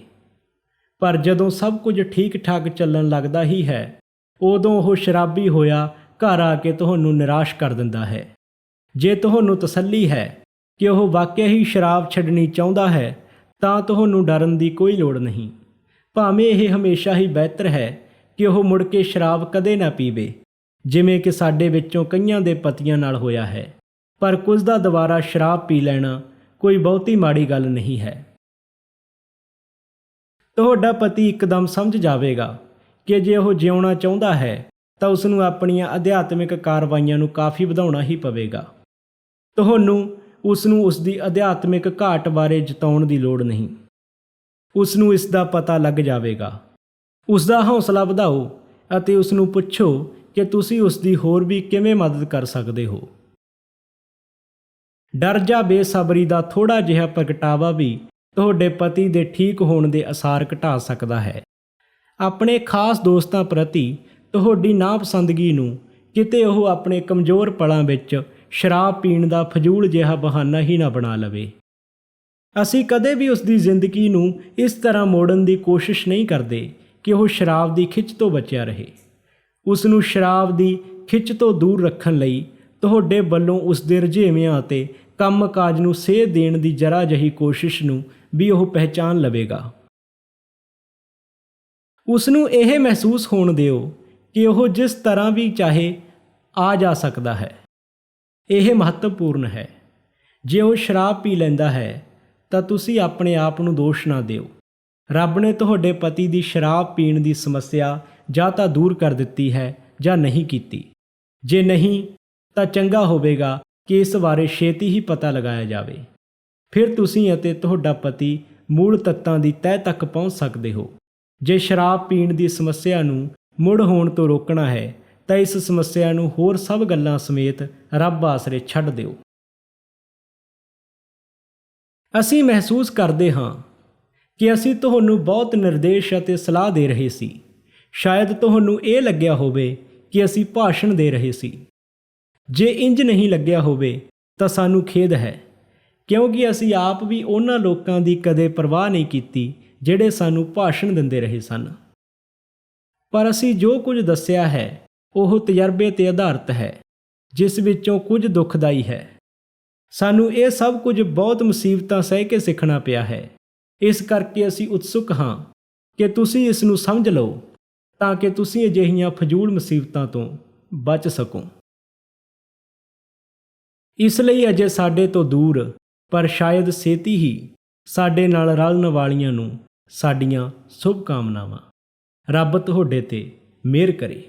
ਪਰ ਜਦੋਂ ਸਭ ਕੁਝ ਠੀਕ ਠਾਕ ਚੱਲਣ ਲੱਗਦਾ ਹੀ ਹੈ ਉਦੋਂ ਉਹ ਸ਼ਰਾਬੀ ਹੋਇਆ ਘਰ ਆ ਕੇ ਤੁਹਾਨੂੰ ਨਿਰਾਸ਼ ਕਰ ਦਿੰਦਾ ਹੈ। ਜੇ ਤੁਹਾਨੂੰ ਤਸੱਲੀ ਹੈ ਕਿ ਉਹ ਵਾਕਿਆ ਹੀ ਸ਼ਰਾਬ ਛੱਡਣੀ ਚਾਹੁੰਦਾ ਹੈ ਤਾਂ ਤੁਹਾਨੂੰ ਡਰਨ ਦੀ ਕੋਈ ਲੋੜ ਨਹੀਂ। ਭਾਵੇਂ ਇਹ ਹਮੇਸ਼ਾ ਹੀ ਬਿਹਤਰ ਹੈ ਕਿ ਉਹ ਮੁੜ ਕੇ ਸ਼ਰਾਬ ਕਦੇ ਨਾ ਪੀਵੇ, ਜਿਵੇਂ ਕਿ ਸਾਡੇ ਵਿੱਚੋਂ ਕਈਆਂ ਦੇ ਪਤੀਆਂ ਨਾਲ ਹੋਇਆ ਹੈ, ਪਰ ਕੁਝ ਦਾ ਦੁਬਾਰਾ ਸ਼ਰਾਬ ਪੀ ਲੈਣਾ ਕੋਈ ਬਹੁਤੀ ਮਾੜੀ ਗੱਲ ਨਹੀਂ ਹੈ। ਤੁਹਾਡਾ ਪਤੀ ਇੱਕਦਮ ਸਮਝ ਜਾਵੇਗਾ ਕਿ ਜੇ ਉਹ ਜਿਉਣਾ ਚਾਹੁੰਦਾ ਹੈ ਤਾਂ ਉਸ ਨੂੰ ਆਪਣੀਆਂ ਅਧਿਆਤਮਿਕ ਕਾਰਵਾਈਆਂ ਨੂੰ ਕਾਫੀ ਵਧਾਉਣਾ ਹੀ ਪਵੇਗਾ। ਤੁਹਾਨੂੰ ਉਸ ਨੂੰ ਉਸ ਦੀ ਅਧਿਆਤਮਿਕ ਘਾਟ ਬਾਰੇ ਜਤਾਉਣ ਦੀ ਲੋੜ ਨਹੀਂ। ਉਸ ਨੂੰ ਇਸ ਦਾ ਪਤਾ ਲੱਗ ਜਾਵੇਗਾ। ਉਸ ਦਾ ਹੌਸਲਾ ਵਧਾਓ ਅਤੇ ਉਸ ਨੂੰ ਪੁੱਛੋ ਕਿ ਤੁਸੀਂ ਉਸ ਦੀ ਹੋਰ ਵੀ ਕਿਵੇਂ ਮਦਦ ਕਰ ਸਕਦੇ ਹੋ। ਡਰ ਜਾਂ ਬੇਸਬਰੀ ਦਾ ਥੋੜ੍ਹਾ ਜਿਹਾ ਪ੍ਰਗਟਾਵਾ ਵੀ ਤੁਹਾਡੇ ਪਤੀ ਦੇ ਠੀਕ ਹੋਣ ਦੇ ਅਸਾਰ ਘਟਾ ਸਕਦਾ ਹੈ। ਆਪਣੇ ਖਾਸ ਦੋਸਤਾਂ ਪ੍ਰਤੀ ਤੁਹਾਡੀ ਨਾਪਸੰਦਗੀ ਨੂੰ ਕਿਤੇ ਉਹ ਆਪਣੇ ਕਮਜ਼ੋਰ ਪਲਾਂ ਵਿੱਚ ਸ਼ਰਾਬ ਪੀਣ ਦਾ ਫਜ਼ੂਲ ਜਿਹਾ ਬਹਾਨਾ ਹੀ ਨਾ ਬਣਾ ਲਵੇ। ਅਸੀਂ ਕਦੇ ਵੀ ਉਸ ਦੀ ਜ਼ਿੰਦਗੀ ਨੂੰ ਇਸ ਤਰ੍ਹਾਂ ਮੋੜਨ ਦੀ ਕੋਸ਼ਿਸ਼ ਨਹੀਂ ਕਰਦੇ ਕਿ ਉਹ ਸ਼ਰਾਬ ਦੀ ਖਿੱਚ ਤੋਂ ਬਚਿਆ ਰਹੇ। ਉਸ ਨੂੰ ਸ਼ਰਾਬ ਦੀ ਖਿੱਚ ਤੋਂ ਦੂਰ ਰੱਖਣ ਲਈ ਤੁਹਾਡੇ ਵੱਲੋਂ ਉਸ ਦੇ ਰੁਝੇਵਿਆਂ ਅਤੇ ਕੰਮਕਾਜ ਨੂੰ ਸੇਧ ਦੇਣ ਦੀ ਜਰਾ ਜਿਹੀ ਕੋਸ਼ਿਸ਼ ਨੂੰ ਵੀ ਉਹ ਪਹਿਚਾਨ ਲਵੇਗਾ। ਉਸ ਨੂੰ ਇਹ ਮਹਿਸੂਸ ਹੋਣ ਦਿਓ ਕਿ ਉਹ ਜਿਸ ਤਰ੍ਹਾਂ ਵੀ ਚਾਹੇ ਆ ਜਾ ਸਕਦਾ ਹੈ। ਇਹ ਮਹੱਤਵਪੂਰਨ ਹੈ। ਜੇ ਉਹ ਸ਼ਰਾਬ ਪੀ ਲੈਂਦਾ ਹੈ ਤਾਂ ਤੁਸੀਂ ਆਪਣੇ ਆਪ ਨੂੰ ਦੋਸ਼ ਨਾ ਦਿਓ। ਰੱਬ ਨੇ ਤੁਹਾਡੇ ਪਤੀ ਦੀ ਸ਼ਰਾਬ ਪੀਣ ਦੀ ਸਮੱਸਿਆ ਜਾਂ ਤਾਂ ਦੂਰ ਕਰ ਦਿੱਤੀ ਹੈ ਜਾਂ ਨਹੀਂ ਕੀਤੀ। ਜੇ ਨਹੀਂ ਤਾਂ ਚੰਗਾ ਹੋਵੇਗਾ ਕਿ ਇਸ ਬਾਰੇ ਛੇਤੀ ਹੀ ਪਤਾ ਲਗਾਇਆ ਜਾਵੇ। ਫਿਰ ਤੁਸੀਂ ਅਤੇ ਤੁਹਾਡਾ ਪਤੀ ਮੂਲ ਤੱਤਾਂ ਦੀ ਤਹਿ ਤੱਕ ਪਹੁੰਚ ਸਕਦੇ ਹੋ। ਜੇ ਸ਼ਰਾਬ ਪੀਣ ਦੀ ਸਮੱਸਿਆ ਨੂੰ ਮੁੜ ਹੋਣ ਤੋਂ ਰੋਕਣਾ ਹੈ ਤਾਂ ਇਸ ਸਮੱਸਿਆ ਨੂੰ ਹੋਰ ਸਭ ਗੱਲਾਂ ਸਮੇਤ ਰੱਬ ਆਸਰੇ ਛੱਡ ਦਿਓ। ਅਸੀਂ ਮਹਿਸੂਸ ਕਰਦੇ ਹਾਂ ਕਿ ਅਸੀਂ ਤੁਹਾਨੂੰ ਬਹੁਤ ਨਿਰਦੇਸ਼ ਅਤੇ ਸਲਾਹ ਦੇ ਰਹੇ ਸੀ। ਸ਼ਾਇਦ ਤੁਹਾਨੂੰ ਇਹ ਲੱਗਿਆ ਹੋਵੇ ਕਿ ਅਸੀਂ ਭਾਸ਼ਣ ਦੇ ਰਹੇ ਸੀ। ਜੇ ਇੰਜ ਨਹੀਂ ਲੱਗਿਆ ਹੋਵੇ ਤਾਂ ਸਾਨੂੰ ਖੇਦ ਹੈ, ਕਿਉਂਕਿ ਅਸੀਂ ਆਪ ਵੀ ਉਹਨਾਂ ਲੋਕਾਂ ਦੀ ਕਦੇ ਪਰਵਾਹ ਨਹੀਂ ਕੀਤੀ ਜਿਹੜੇ ਸਾਨੂੰ ਭਾਸ਼ਣ ਦਿੰਦੇ ਰਹੇ ਸਨ। ਪਰ ਅਸੀਂ ਜੋ ਕੁਝ ਦੱਸਿਆ ਹੈ ਉਹ ਤਜਰਬੇ 'ਤੇ ਆਧਾਰਿਤ ਹੈ, ਜਿਸ ਵਿੱਚੋਂ ਕੁਝ ਦੁਖਦਾਈ ਹੈ। ਸਾਨੂੰ ਇਹ ਸਭ ਕੁਝ ਬਹੁਤ ਮੁਸੀਬਤਾਂ ਸਹਿ ਕੇ ਸਿੱਖਣਾ ਪਿਆ ਹੈ। ਇਸ ਕਰਕੇ ਅਸੀਂ ਉਤਸੁਕ ਹਾਂ ਕਿ ਤੁਸੀਂ ਇਸ ਨੂੰ ਸਮਝ ਲਓ ਤਾਂ ਕਿ ਤੁਸੀਂ ਅਜਿਹੀਆਂ ਫਜ਼ੂਲ ਮੁਸੀਬਤਾਂ ਤੋਂ ਬਚ ਸਕੋ। ਇਸ ਲਈ ਅਜੇ ਸਾਡੇ ਤੋਂ ਦੂਰ ਪਰ ਸ਼ਾਇਦ ਛੇਤੀ ਹੀ ਸਾਡੇ ਨਾਲ ਰਲਣ ਵਾਲੀਆਂ ਨੂੰ ਸਾਡੀਆਂ ਸ਼ੁਭ ਕਾਮਨਾਵਾਂ। ਰੱਬ ਤੁਹਾਡੇ ਤੇ ਮਿਹਰ ਕਰੇ।